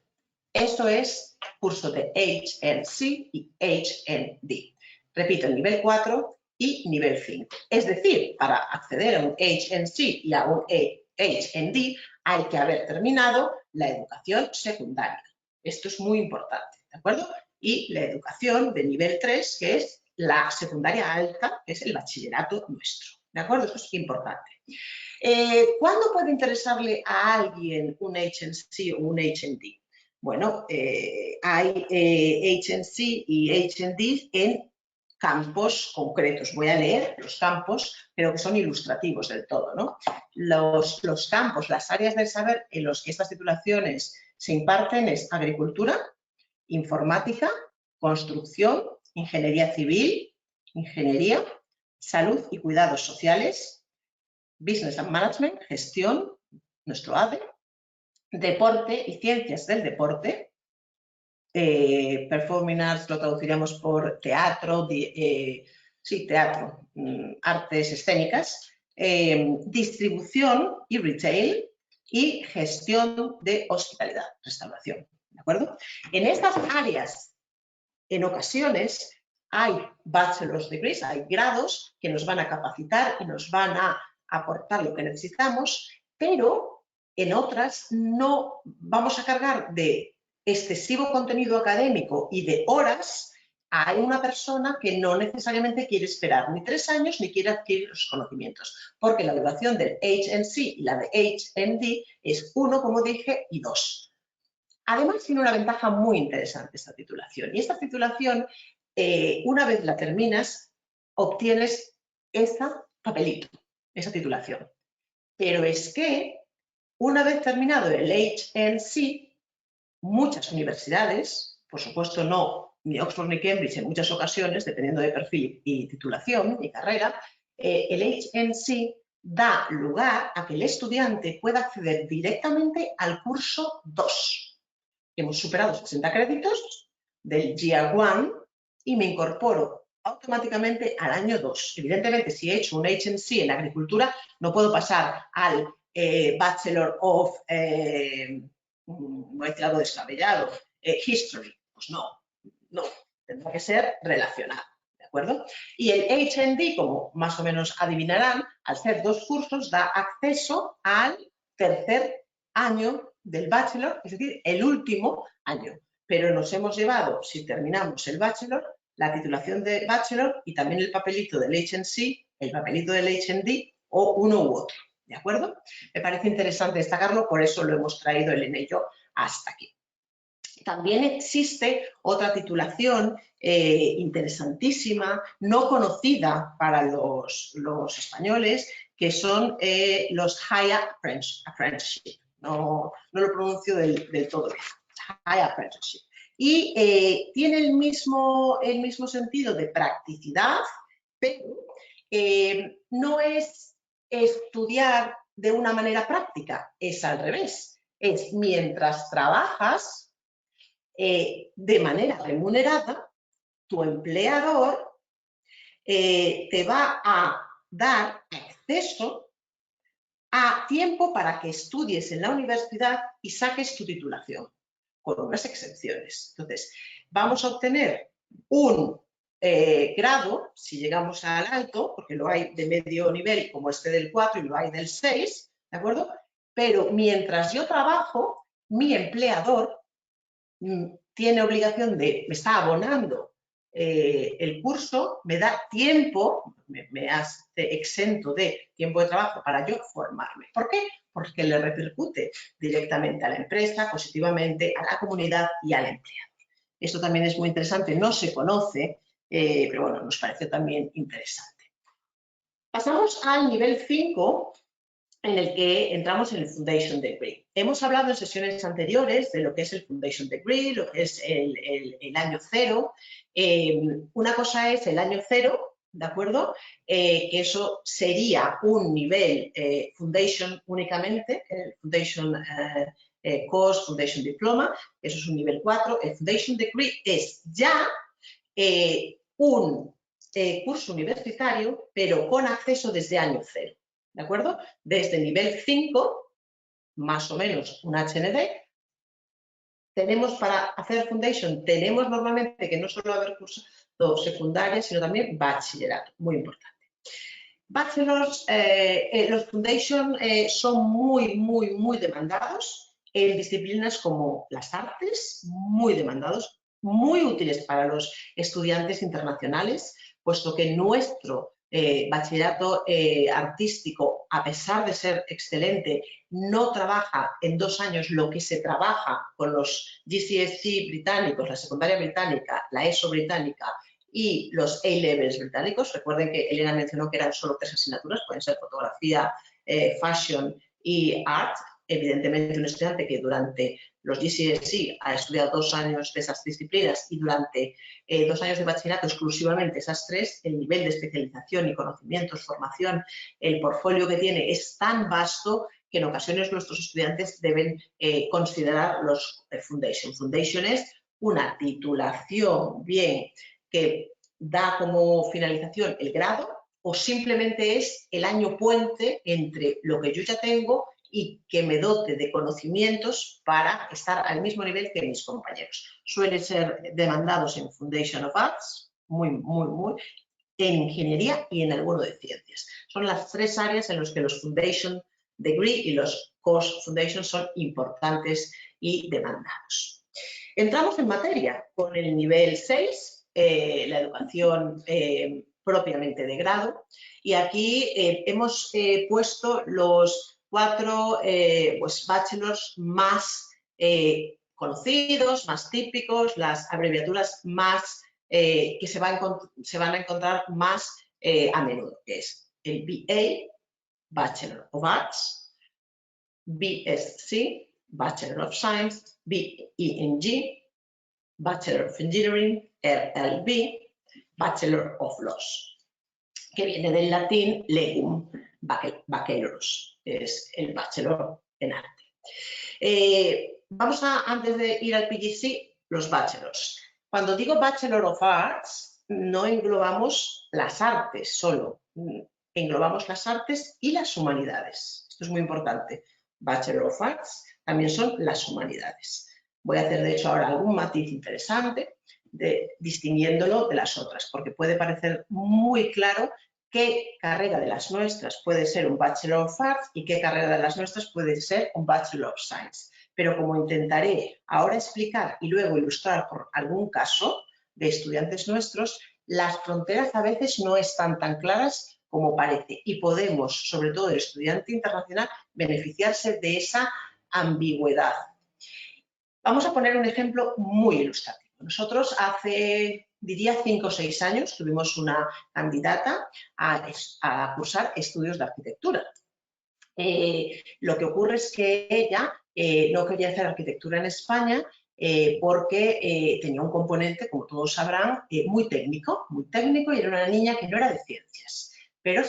Esto es curso de HNC y HND. Repito, el nivel 4 y nivel 5. Es decir, para acceder a un HNC y a un HND hay que haber terminado la educación secundaria. Esto es muy importante, ¿de acuerdo? Y la educación de nivel 3, que es la secundaria alta, que es el bachillerato nuestro. ¿De acuerdo? Esto es importante. ¿Cuándo puede interesarle a alguien un HNC o un HND? Bueno, hay HNC y HND en campos concretos. Voy a leer los campos, pero que son ilustrativos del todo, ¿no? Los campos, las áreas del saber en los que estas titulaciones se imparten es agricultura, informática, construcción, ingeniería civil, ingeniería, salud y cuidados sociales, business and management, gestión, nuestro ADE, deporte y ciencias del deporte, performing arts lo traduciríamos por teatro, teatro, artes escénicas, distribución y retail y gestión de hospitalidad, restauración, ¿de acuerdo? En estas áreas, en ocasiones, hay bachelor's degrees, hay grados que nos van a capacitar y nos van a aportar lo que necesitamos, pero en otras no vamos a cargar de excesivo contenido académico y de horas a una persona que no necesariamente quiere esperar ni 3 años ni quiere adquirir los conocimientos, porque la duración del HNC y la de HND es 1, como dije, y 2. Además, tiene una ventaja muy interesante esta titulación, y esta titulación una vez la terminas, obtienes ese papelito, esa titulación. Pero es que una vez terminado el HNC, muchas universidades, por supuesto no ni Oxford ni Cambridge en muchas ocasiones, dependiendo de perfil y titulación y carrera, el HNC da lugar a que el estudiante pueda acceder directamente al curso 2. Hemos superado 60 créditos del Year 1 y me incorporo automáticamente al año 2. Evidentemente, si he hecho un HNC en agricultura, no puedo pasar al Bachelor of, voy a decir algo descabellado, History. Pues no, tendrá que ser relacionado. ¿De acuerdo? Y el HND, como más o menos adivinarán, al ser 2 cursos, da acceso al tercer año del bachelor, es decir, el último año. Pero nos hemos llevado, si terminamos el bachelor, la titulación de bachelor y también el papelito del HNC, el papelito del HND o uno u otro. ¿De acuerdo? Me parece interesante destacarlo, por eso lo hemos traído el y yo hasta aquí. También existe otra titulación interesantísima, no conocida para los españoles, que son los High Apprenticeship. No lo pronuncio del todo bien. High Apprenticeship. Y tiene el mismo sentido de practicidad, pero no es estudiar de una manera práctica, es al revés. Es mientras trabajas, de manera remunerada, tu empleador te va a dar acceso a tiempo para que estudies en la universidad y saques tu titulación, con unas excepciones. Entonces, vamos a obtener un grado, si llegamos al alto, porque lo hay de medio nivel como este del 4 y lo hay del 6, ¿de acuerdo? Pero mientras yo trabajo, mi empleador tiene obligación de, me está abonando el curso, me da tiempo, me hace exento de tiempo de trabajo para yo formarme. ¿Por qué? Porque le repercute directamente a la empresa, positivamente, a la comunidad y al empleado. Esto también es muy interesante, no se conoce, pero bueno, nos parece también interesante. Pasamos al nivel 5, en el que entramos en el Foundation Degree. Hemos hablado en sesiones anteriores de lo que es el Foundation Degree, lo que es el año 0. Una cosa es el año 0, ¿de acuerdo? Que eso sería un nivel Foundation únicamente, el Foundation Course, Foundation Diploma, eso es un nivel 4. El Foundation Degree es ya un curso universitario, pero con acceso desde año 0. ¿De acuerdo? Desde nivel 5, más o menos un HND, tenemos para hacer Foundation, tenemos normalmente que no solo haber curso secundaria, sino también bachillerato, muy importante. Bachelors, los Foundation son muy demandados en disciplinas como las artes, muy demandados, muy útiles para los estudiantes internacionales, puesto que nuestro bachillerato artístico, a pesar de ser excelente, no trabaja en 2 años lo que se trabaja con los GCSE británicos, la secundaria británica, la ESO británica y los A-Levels británicos. Recuerden que Elena mencionó que eran solo 3 asignaturas, pueden ser fotografía, fashion y art. Evidentemente, un estudiante que durante los GCSE ha estudiado 2 años de esas disciplinas y durante 2 años de bachillerato exclusivamente esas 3, el nivel de especialización y conocimientos, formación, el portfolio que tiene es tan vasto que en ocasiones nuestros estudiantes deben considerar los Foundation. Foundation es una titulación bien que da como finalización el grado o simplemente es el año puente entre lo que yo ya tengo y que me dote de conocimientos para estar al mismo nivel que mis compañeros. Suelen ser demandados en Foundation of Arts, muy, en ingeniería y en alguno de ciencias. Son las 3 áreas en las que los Foundation Degree y los Course Foundation son importantes y demandados. Entramos en materia con el nivel 6, la educación propiamente de grado, y aquí hemos puesto los 4 pues, bachelors más conocidos, más típicos, las abreviaturas más que se van a encontrar más a menudo, que es el BA, Bachelor of Arts, BSc, Bachelor of Science, BEng, Bachelor of Engineering, LLB, Bachelor of Laws, que viene del latín legum baccalaureus, es el bachelor en arte. Vamos a, antes de ir al PGC, los bachelors. Cuando digo Bachelor of Arts, no englobamos las artes solo, englobamos las artes y las humanidades. Esto es muy importante. Bachelor of Arts también son las humanidades. Voy a hacer, de hecho, ahora algún matiz interesante distinguiéndolo de las otras, porque puede parecer muy claro qué carrera de las nuestras puede ser un Bachelor of Arts y qué carrera de las nuestras puede ser un Bachelor of Science. Pero como intentaré ahora explicar y luego ilustrar por algún caso de estudiantes nuestros, las fronteras a veces no están tan claras como parece y podemos, sobre todo el estudiante internacional, beneficiarse de esa ambigüedad. Vamos a poner un ejemplo muy ilustrativo. Nosotros hace, diría, 5 o 6 años tuvimos una candidata a cursar estudios de arquitectura. Lo que ocurre es que ella no quería hacer arquitectura en España porque tenía un componente, como todos sabrán, muy técnico y era una niña que no era de ciencias. Pero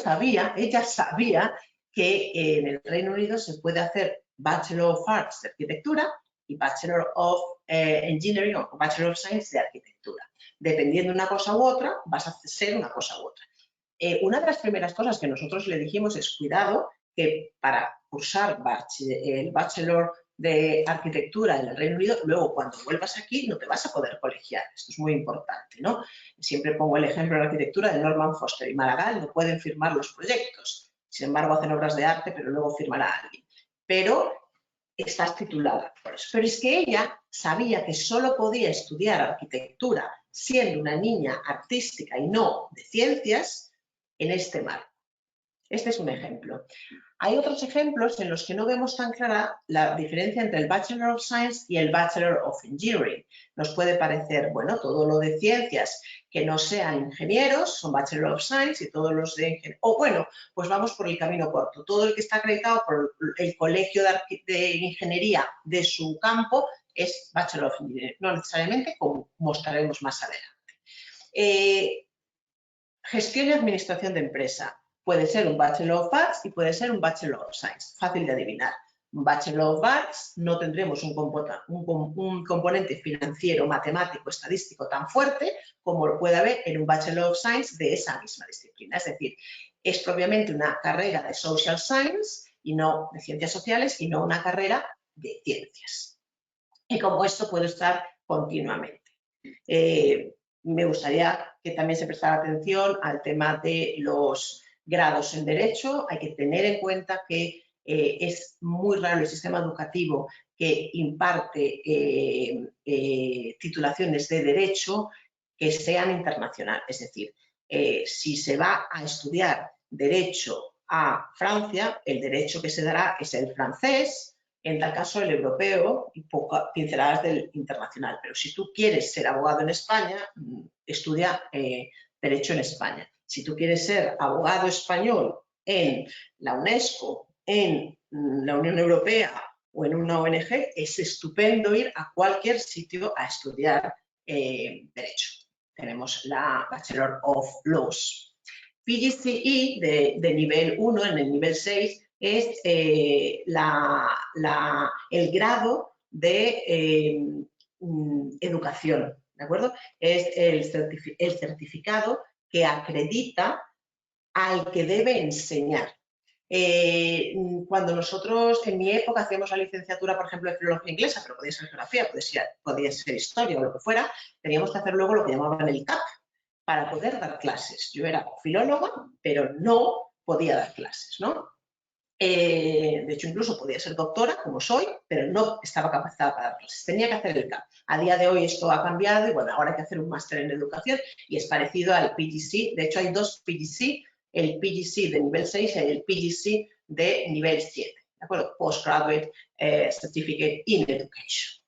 ella sabía que en el Reino Unido se puede hacer Bachelor of Arts de arquitectura y Bachelor of Engineering o Bachelor of Science de arquitectura. Dependiendo de una cosa u otra, vas a ser una cosa u otra. Una de las primeras cosas que nosotros le dijimos es cuidado que para cursar el Bachelor de Arquitectura en el Reino Unido, luego cuando vuelvas aquí no te vas a poder colegiar. Esto es muy importante, ¿no? Siempre pongo el ejemplo de la arquitectura de Norman Foster y Maragall, no pueden firmar los proyectos. Sin embargo, hacen obras de arte, pero luego firmará alguien. Pero estás titulada por eso. Pero es que ella sabía que solo podía estudiar arquitectura siendo una niña artística y no de ciencias en este marco. Este es un ejemplo. Hay otros ejemplos en los que no vemos tan clara la diferencia entre el Bachelor of Science y el Bachelor of Engineering. Nos puede parecer, bueno, todo lo de ciencias que no sean ingenieros son Bachelor of Science y todos los de ingeniería. O bueno, pues vamos por el camino corto. Todo el que está acreditado por el colegio de ingeniería de su campo es Bachelor of Engineering. No necesariamente, como mostraremos más adelante. Gestión y administración de empresa. Puede ser un Bachelor of Arts y puede ser un Bachelor of Science. Fácil de adivinar. Un Bachelor of Arts no tendremos un componente financiero, matemático, estadístico tan fuerte como lo puede haber en un Bachelor of Science de esa misma disciplina. Es decir, es propiamente una carrera de Social Science y no de Ciencias Sociales y no una carrera de Ciencias. Y como esto puede estar continuamente. Me gustaría que también se prestara atención al tema de los grados en Derecho. Hay que tener en cuenta que es muy raro el sistema educativo que imparte titulaciones de Derecho que sean internacionales. Es decir, si se va a estudiar Derecho a Francia, el Derecho que se dará es el francés, en tal caso el europeo y pocas pinceladas del internacional. Pero si tú quieres ser abogado en España, estudia Derecho en España. Si tú quieres ser abogado español en la UNESCO, en la Unión Europea o en una ONG, es estupendo ir a cualquier sitio a estudiar Derecho. Tenemos la Bachelor of Laws. PGCE de nivel 1, en el nivel 6, es el grado de educación, ¿de acuerdo? Es el certificado que acredita al que debe enseñar. Cuando nosotros, en mi época, hacíamos la licenciatura, por ejemplo, de Filología Inglesa, pero podía ser Geografía, podía ser Historia o lo que fuera, teníamos que hacer luego lo que llamaban el CAP para poder dar clases. Yo era filóloga, pero no podía dar clases, ¿no? De hecho, incluso podía ser doctora, como soy, pero no estaba capacitada para dar clases. Tenía que hacer el CAP. A día de hoy esto ha cambiado y bueno, ahora hay que hacer un máster en educación y es parecido al PGC. De hecho, hay dos PGC, el PGC de nivel 6 y el PGC de nivel 7, ¿de acuerdo? Postgraduate Certificate in Education.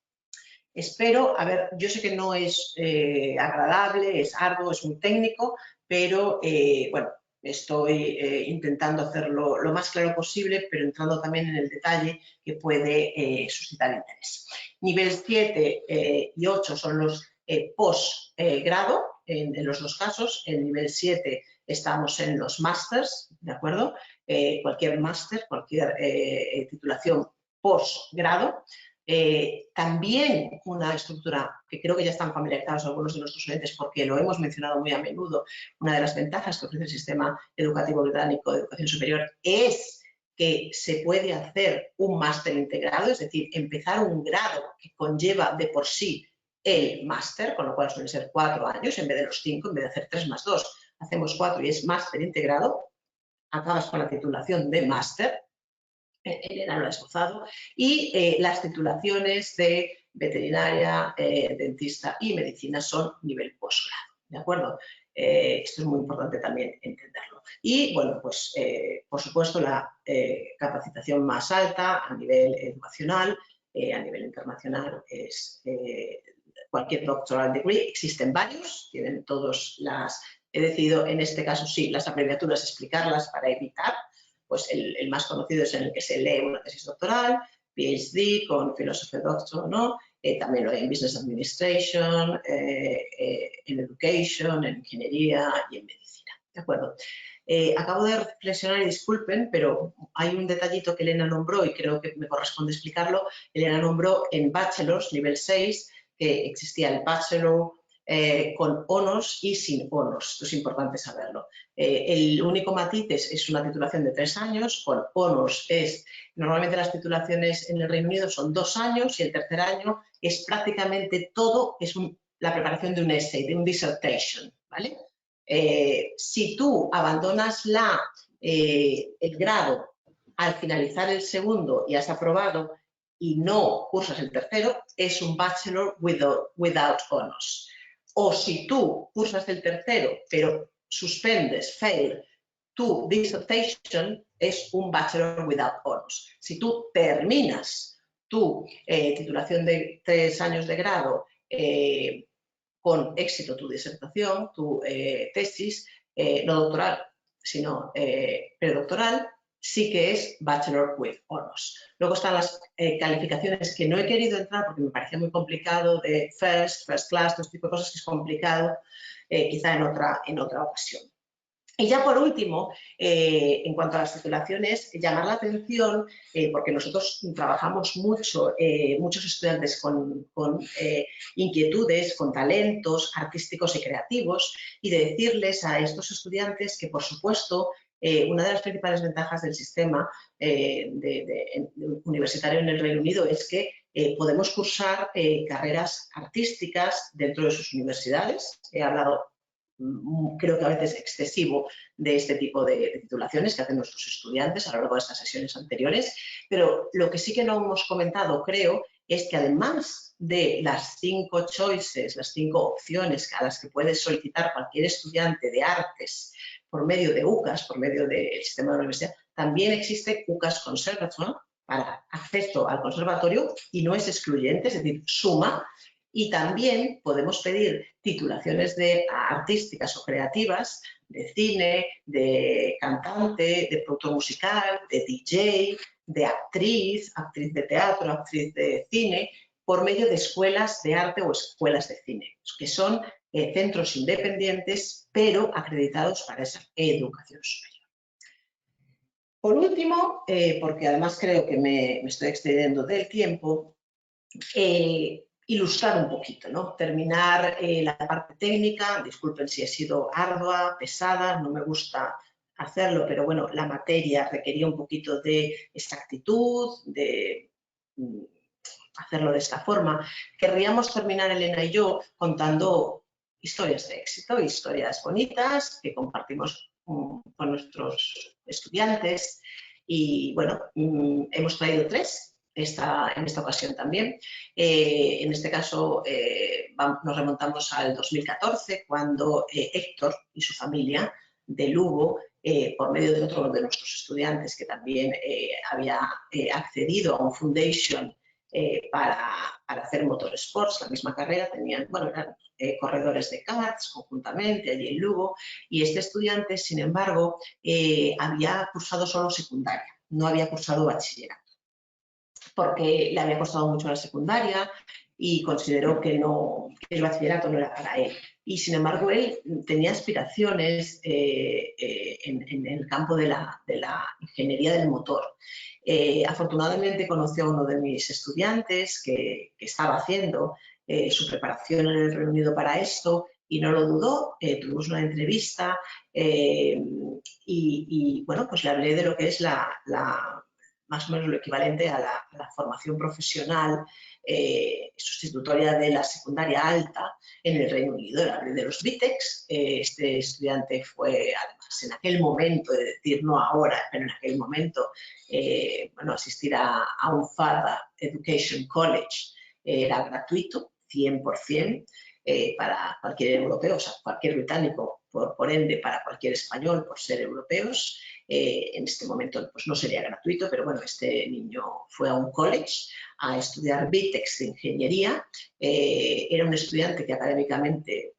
Espero, a ver, yo sé que no es agradable, es arduo, es muy técnico, pero bueno, estoy intentando hacerlo lo más claro posible, pero entrando también en el detalle que puede suscitar interés. Nivel 7 y 8 son los posgrado, en los dos casos. En nivel 7 estamos en los másters, ¿de acuerdo? Cualquier máster, cualquier titulación posgrado. También una estructura que creo que ya están familiarizados algunos de nuestros oyentes porque lo hemos mencionado muy a menudo. Una de las ventajas que ofrece el sistema educativo británico de educación superior es que se puede hacer un máster integrado, es decir, empezar un grado que conlleva de por sí el máster, con lo cual suelen ser 4 años en vez de los 5, en vez de hacer 3 más 2, hacemos 4 y es máster integrado. Acabas con la titulación de máster. Elena lo ha esbozado, y las titulaciones de veterinaria, dentista y medicina son nivel posgrado, ¿de acuerdo? Esto es muy importante también entenderlo. Y, bueno, pues, por supuesto, la capacitación más alta a nivel educacional, a nivel internacional, es cualquier doctoral degree. Existen varios, tienen todos las... He decidido, en este caso, sí, las abreviaturas explicarlas para evitar. Pues el más conocido es en el que se lee una tesis doctoral, PhD con Philosophy Doctor, ¿no? También lo hay en Business Administration, en Education, en Ingeniería y en Medicina, ¿de acuerdo? Acabo de reflexionar y disculpen, pero hay un detallito que Elena nombró y creo que me corresponde explicarlo. Elena nombró en Bachelors, nivel 6, que existía el Bachelor con honors y sin honors. Esto es importante saberlo. El único matiz es una titulación de 3 años, con honors es, normalmente las titulaciones en el Reino Unido son 2 años y el tercer año es prácticamente todo, es la preparación de un essay, de un dissertation, ¿vale? Si tú abandonas el grado al finalizar el segundo y has aprobado y no cursas el tercero, es un bachelor without honors. O si tú cursas el tercero, pero suspendes, fail, tu dissertation, es un bachelor without honors. Si tú terminas tu titulación de 3 años de grado con éxito tu disertación, tu tesis, no doctoral, sino predoctoral, sí que es Bachelor with Honors. Luego están las calificaciones que no he querido entrar porque me parecía muy complicado, de first class, todo este tipo de cosas que es complicado, quizá en otra ocasión. Y ya por último, en cuanto a las titulaciones, llamar la atención, porque nosotros trabajamos mucho, muchos estudiantes con inquietudes, con talentos artísticos y creativos, y de decirles a estos estudiantes que, por supuesto, una de las principales ventajas del sistema universitario en el Reino Unido es que podemos cursar carreras artísticas dentro de sus universidades. He hablado, creo que a veces excesivo, de este tipo de titulaciones que hacen nuestros estudiantes a lo largo de estas sesiones anteriores, pero lo que sí que no hemos comentado, creo, es que además de las 5 choices, las 5 opciones a las que puede solicitar cualquier estudiante de artes por medio de UCAS, por medio del sistema de la universidad, también existe UCAS Conservatoire para acceso al conservatorio y no es excluyente, es decir, suma. Y también podemos pedir titulaciones artísticas o creativas, de cine, de cantante, de productor musical, de DJ, de actriz de teatro, actriz de cine, por medio de escuelas de arte o escuelas de cine, que son centros independientes, pero acreditados para esa educación superior. Por último, porque además creo que me estoy excediendo del tiempo, ilustrar un poquito, ¿no? Terminar la parte técnica. Disculpen si he sido ardua, pesada, no me gusta hacerlo, pero bueno, la materia requería un poquito de exactitud, de hacerlo de esta forma. Querríamos terminar, Elena y yo, contando historias de éxito, historias bonitas que compartimos con nuestros estudiantes. Y bueno, hemos traído 3. En esta ocasión también. En este caso nos remontamos al 2014, cuando Héctor y su familia de Lugo, por medio de otro de nuestros estudiantes que también había accedido a un foundation para hacer motorsports, la misma carrera, tenían, bueno, eran corredores de karts conjuntamente allí en Lugo, y este estudiante, sin embargo, había cursado solo secundaria, no había cursado bachillerato, porque le había costado mucho la secundaria y consideró que el bachillerato no era para él. Y sin embargo, él tenía aspiraciones en el campo de la ingeniería del motor. Afortunadamente conoció a uno de mis estudiantes que estaba haciendo su preparación en el Reino Unido para esto y no lo dudó. Tuvimos una entrevista y bueno, pues le hablé de lo que es más o menos lo equivalente a la formación profesional sustitutoria de la secundaria alta en el Reino Unido, de los BTECs. Este estudiante fue, además, en aquel momento, de decir no ahora, pero en aquel momento, bueno, asistir a un Further Education College era gratuito, 100%, para cualquier europeo, o sea, cualquier británico, por ende, para cualquier español, por ser europeos. En este momento pues no sería gratuito, pero bueno, este niño fue a un college a estudiar BTECs de ingeniería. Era un estudiante que académicamente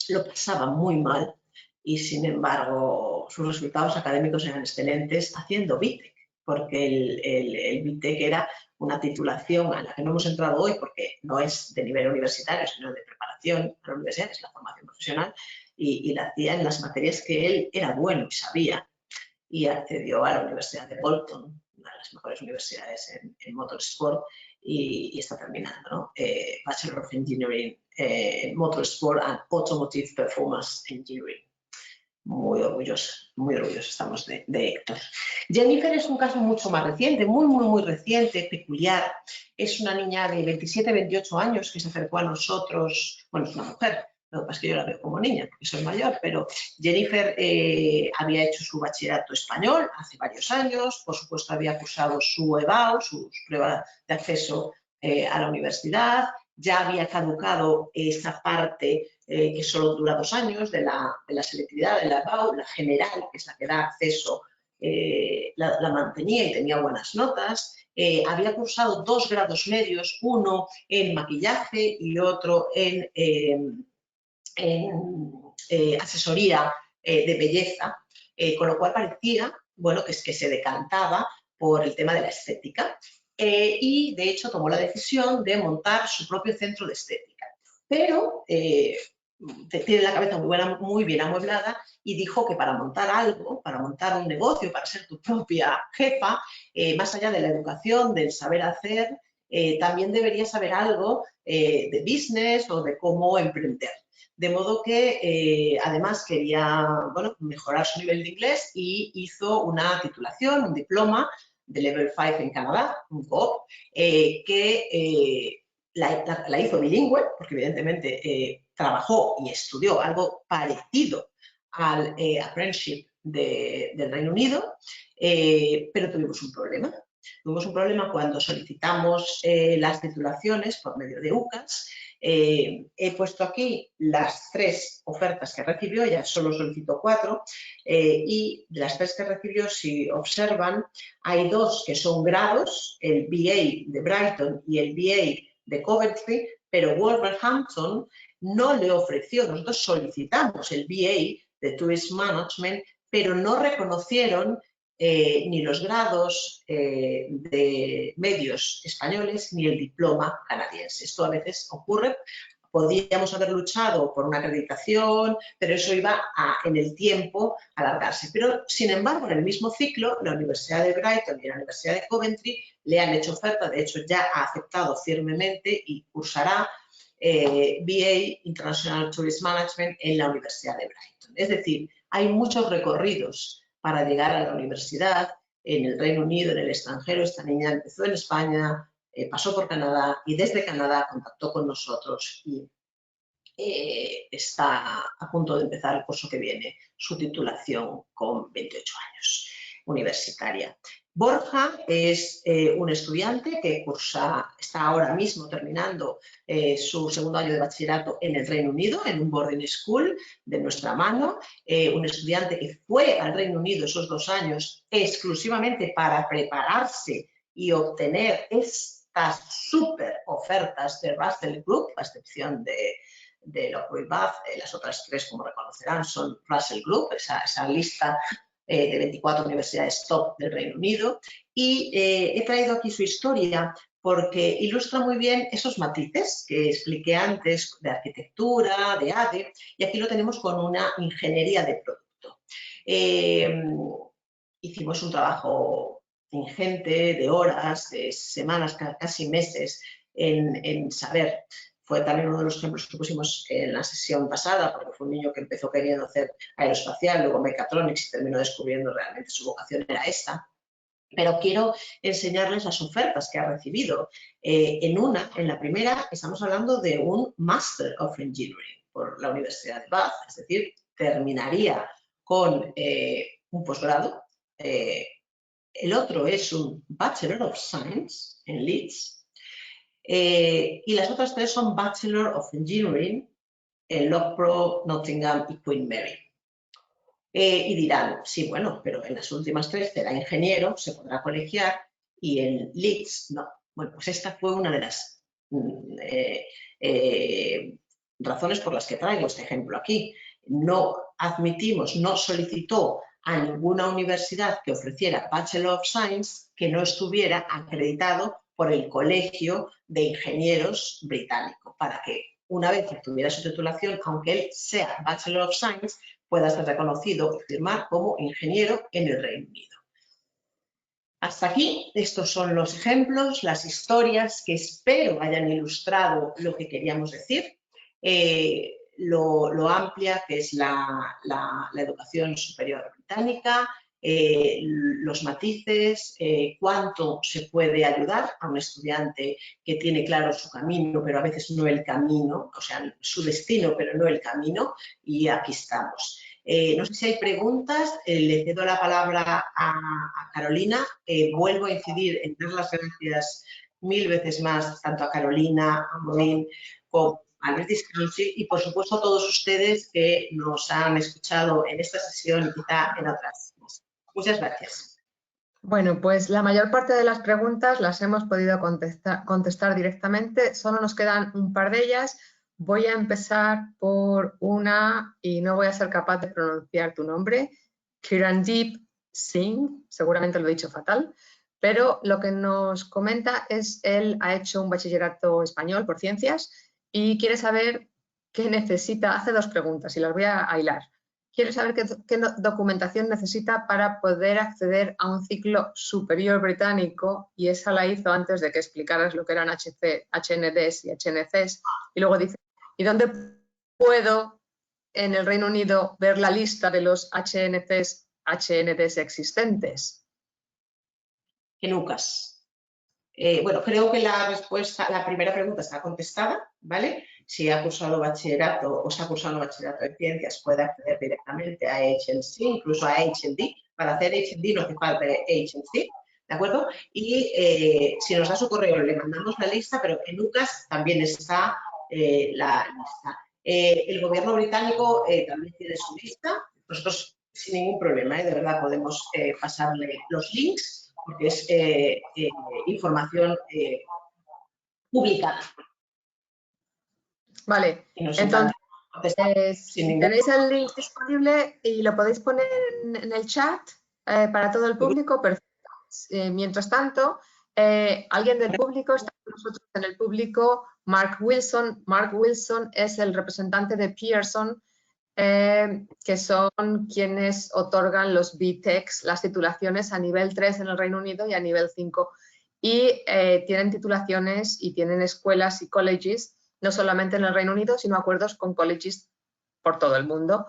lo pasaba muy mal y sin embargo sus resultados académicos eran excelentes haciendo BTEC, porque el BTEC era una titulación a la que no hemos entrado hoy porque no es de nivel universitario, sino de preparación a la universidad, es la formación profesional, y la hacía en las materias que él era bueno y sabía, y accedió a la Universidad de Bolton, una de las mejores universidades en motorsport, y está terminando, ¿no? Bachelor of Engineering Motorsport and Automotive Performance Engineering. Muy orgullosos estamos de Héctor. Jennifer es un caso mucho más reciente, muy reciente, peculiar. Es una niña de 27, 28 años que se acercó a nosotros, bueno, es una mujer, lo que pasa es que yo la veo como niña porque soy mayor, pero Jennifer había hecho su bachillerato español hace varios años, por supuesto había cursado su EBAU, su prueba de acceso a la universidad, ya había caducado esa parte que solo dura 2 años de la selectividad de la EBAU, la general, que es la que da acceso, la mantenía y tenía buenas notas. Había cursado 2 grados medios, uno en maquillaje y otro en asesoría de belleza, con lo cual parecía, bueno, que se decantaba por el tema de la estética y de hecho tomó la decisión de montar su propio centro de estética. Pero tiene la cabeza muy bien amueblada y dijo que para montar algo, para montar un negocio, para ser tu propia jefa, más allá de la educación, del saber hacer, también deberías saber algo de business o de cómo emprender. De modo que además quería, bueno, mejorar su nivel de inglés y hizo una titulación, un diploma de Level 5 en Canadá, un COP, que la hizo bilingüe, porque evidentemente trabajó y estudió algo parecido al apprenticeship del Reino Unido, pero tuvimos un problema. Tuvimos un problema cuando solicitamos las titulaciones por medio de UCAS. He puesto aquí las 3 ofertas que recibió, ella solo solicitó 4, y de las 3 que recibió, si observan, hay 2 que son grados, el BA de Brighton y el BA de Coventry, pero Wolverhampton no le ofreció. Nosotros solicitamos el BA de Tourist Management, pero no reconocieron ni los grados de medios españoles ni el diploma canadiense. Esto a veces ocurre. Podríamos haber luchado por una acreditación, pero eso iba en el tiempo a alargarse. Pero, sin embargo, en el mismo ciclo, la Universidad de Brighton y la Universidad de Coventry le han hecho oferta, de hecho ya ha aceptado firmemente y cursará BA International Tourist Management en la Universidad de Brighton. Es decir, hay muchos recorridos para llegar a la universidad en el Reino Unido, en el extranjero. Esta niña empezó en España, pasó por Canadá y desde Canadá contactó con nosotros y está a punto de empezar el curso que viene, su titulación con 28 años, universitaria. Borja es un estudiante que está ahora mismo terminando su segundo año de bachillerato en el Reino Unido, en un boarding school de nuestra mano, un estudiante que fue al Reino Unido esos 2 años exclusivamente para prepararse y obtener esta estas súper ofertas de Russell Group, a excepción de Lockwood Bath, las otras tres, como reconocerán, son Russell Group, esa lista de 24 universidades top del Reino Unido. Y he traído aquí su historia porque ilustra muy bien esos matices que expliqué antes de arquitectura, de ADE, y aquí lo tenemos con una ingeniería de producto. Hicimos un trabajo ingente de horas, de semanas, casi meses, en saber. Fue también uno de los ejemplos que pusimos en la sesión pasada, porque fue un niño que empezó queriendo hacer aeroespacial, luego mecatronics y terminó descubriendo realmente su vocación era esta. Pero quiero enseñarles las ofertas que ha recibido. En la primera, estamos hablando de un Master of Engineering por la Universidad de Bath, es decir, terminaría con un posgrado. El otro es un Bachelor of Science en Leeds. Y las otras tres son Bachelor of Engineering en Loughborough, Nottingham y Queen Mary. Y dirán, sí, bueno, pero en las últimas tres será ingeniero, se podrá colegiar, y en Leeds no. Bueno, pues esta fue una de las razones por las que traigo este ejemplo aquí. No admitimos, no solicitó a ninguna universidad que ofreciera Bachelor of Science que no estuviera acreditado por el Colegio de Ingenieros británico, para que una vez que tuviera su titulación, aunque él sea Bachelor of Science, pueda ser reconocido y firmar como ingeniero en el Reino Unido. Hasta aquí, estos son los ejemplos, las historias que espero hayan ilustrado lo que queríamos decir, lo amplia que es la educación superior británica, los matices, cuánto se puede ayudar a un estudiante que tiene claro su camino, pero a veces no el camino, o sea, su destino, pero no el camino, y aquí estamos. No sé si hay preguntas, le cedo la palabra a Carolina. Vuelvo a incidir en dar las gracias 1000 veces más tanto a Carolina, a Maureen, como al British Council y por supuesto a todos ustedes que nos han escuchado en esta sesión y quizá en otras. Muchas gracias. Bueno, pues la mayor parte de las preguntas las hemos podido contestar directamente. Solo nos quedan un par de ellas. Voy a empezar por una, y no voy a ser capaz de pronunciar tu nombre, Kirandeep Singh, seguramente lo he dicho fatal, pero lo que nos comenta es, él ha hecho un bachillerato español por ciencias y quiere saber qué necesita, hace dos preguntas y las voy a hilar. Quiere saber qué documentación necesita para poder acceder a un ciclo superior británico, y esa la hizo antes de que explicaras lo que eran HNDs y HNCs. Y luego dice, ¿y dónde puedo en el Reino Unido ver la lista de los HNCs, HNDs existentes? En UCAS. Bueno, creo que la primera pregunta está contestada, ¿vale? Si ha cursado bachillerato o se ha cursado bachillerato de ciencias, puede acceder directamente a HNC, incluso a HND. Para hacer HND no hace falta HNC, ¿de acuerdo? Y si nos da su correo, le mandamos la lista, pero en UCAS también está la lista. El gobierno británico también tiene su lista. Nosotros, sin ningún problema, de verdad, podemos pasarle los links, porque es información publicada. Vale, entonces, si tenéis el link disponible y lo podéis poner en el chat para todo el público, perfecto. Mientras tanto, alguien del público, está con nosotros en el público, Mark Wilson. Mark Wilson es el representante de Pearson, que son quienes otorgan los BTECs, las titulaciones a nivel 3 en el Reino Unido y a nivel 5. Y tienen titulaciones y tienen escuelas y colleges, no solamente en el Reino Unido, sino acuerdos con colleges por todo el mundo.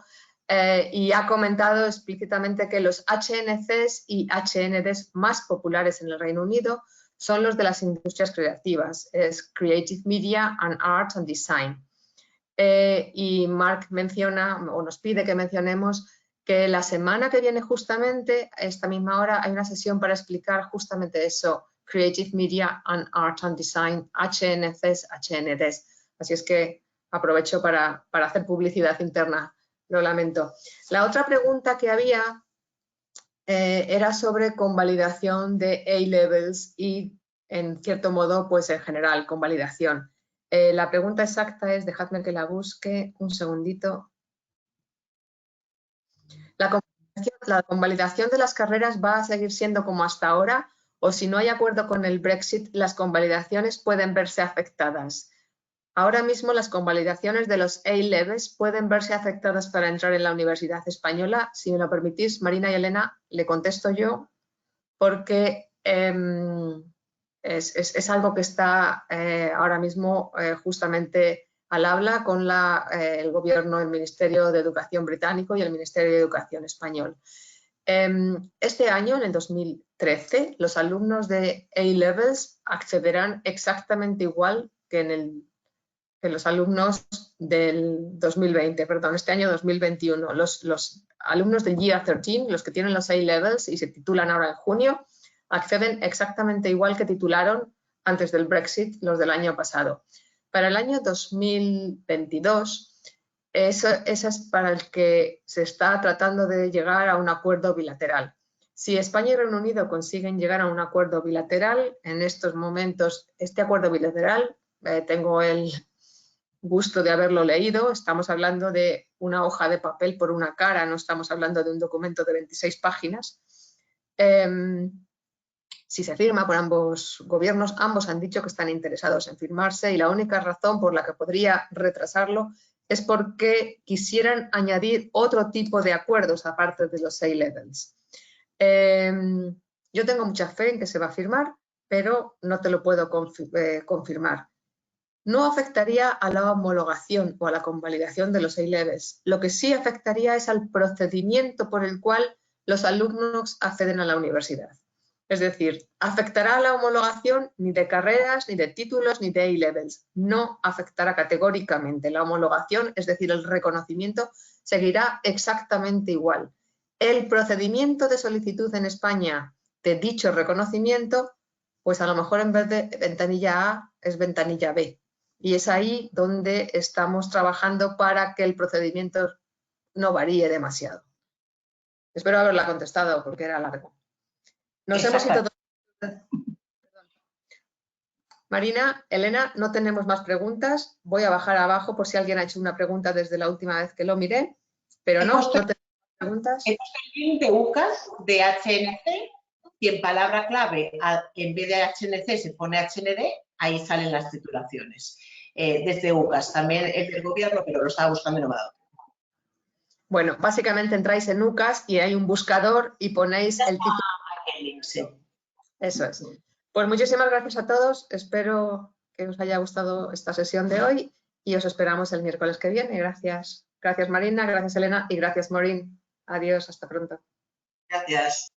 Y ha comentado explícitamente que los HNCs y HNDs más populares en el Reino Unido son los de las industrias creativas, es Creative Media and Art and Design. Y Mark menciona, o nos pide que mencionemos, que la semana que viene justamente, a esta misma hora, hay una sesión para explicar justamente eso, Creative Media and Art and Design, HNCs, HNDs. Así es que aprovecho para hacer publicidad interna, lo lamento. La otra pregunta que había era sobre convalidación de A-Levels y en cierto modo, pues en general, convalidación. La pregunta exacta es, dejadme que la busque un segundito. ¿La convalidación de las carreras va a seguir siendo como hasta ahora? O si no hay acuerdo con el Brexit, las convalidaciones pueden verse afectadas. Ahora mismo las convalidaciones de los A-Levels pueden verse afectadas para entrar en la Universidad Española. Si me lo permitís, Marina y Elena, le contesto yo, porque es algo que está ahora mismo justamente al habla con el Gobierno, el Ministerio de Educación británico y el Ministerio de Educación español. Este año, en el 2013, los alumnos de A-Levels accederán exactamente igual que los alumnos del 2020, perdón, este año 2021. Los alumnos del Year 13, los que tienen los A-Levels y se titulan ahora en junio, acceden exactamente igual que titularon antes del Brexit, los del año pasado. Para el año 2022, eso es para el que se está tratando de llegar a un acuerdo bilateral. Si España y Reino Unido consiguen llegar a un acuerdo bilateral, en estos momentos, este acuerdo bilateral, tengo el gusto de haberlo leído, estamos hablando de una hoja de papel por una cara, no estamos hablando de un documento de 26 páginas. Si se firma por ambos gobiernos, ambos han dicho que están interesados en firmarse y la única razón por la que podría retrasarlo es porque quisieran añadir otro tipo de acuerdos aparte de los A-Levels. Yo tengo mucha fe en que se va a firmar, pero no te lo puedo confirmar. No afectaría a la homologación o a la convalidación de los A-Levels. Lo que sí afectaría es al procedimiento por el cual los alumnos acceden a la universidad. Es decir, afectará a la homologación ni de carreras, ni de títulos, ni de A-Levels. No afectará categóricamente. La homologación, es decir, el reconocimiento, seguirá exactamente igual. El procedimiento de solicitud en España de dicho reconocimiento, pues a lo mejor en vez de ventanilla A es ventanilla B. Y es ahí donde estamos trabajando para que el procedimiento no varíe demasiado. Espero haberla contestado porque era largo. Nos hemos ido... Marina, Elena, no tenemos más preguntas. Voy a bajar abajo por si alguien ha hecho una pregunta desde la última vez que lo miré, pero no tenemos preguntas. He puesto el link de UCAS, de HNC, y en palabra clave, en vez de HNC se pone HND, ahí salen las titulaciones. Desde UCAS, también es del gobierno, pero lo estaba buscando y no me ha dado. Bueno, básicamente entráis en UCAS y hay un buscador y ponéis el título. Sí. Eso es. Pues muchísimas gracias a todos. Espero que os haya gustado esta sesión de hoy y os esperamos el miércoles que viene. Gracias. Gracias Marina, gracias Elena y gracias Maureen. Adiós, hasta pronto. Gracias.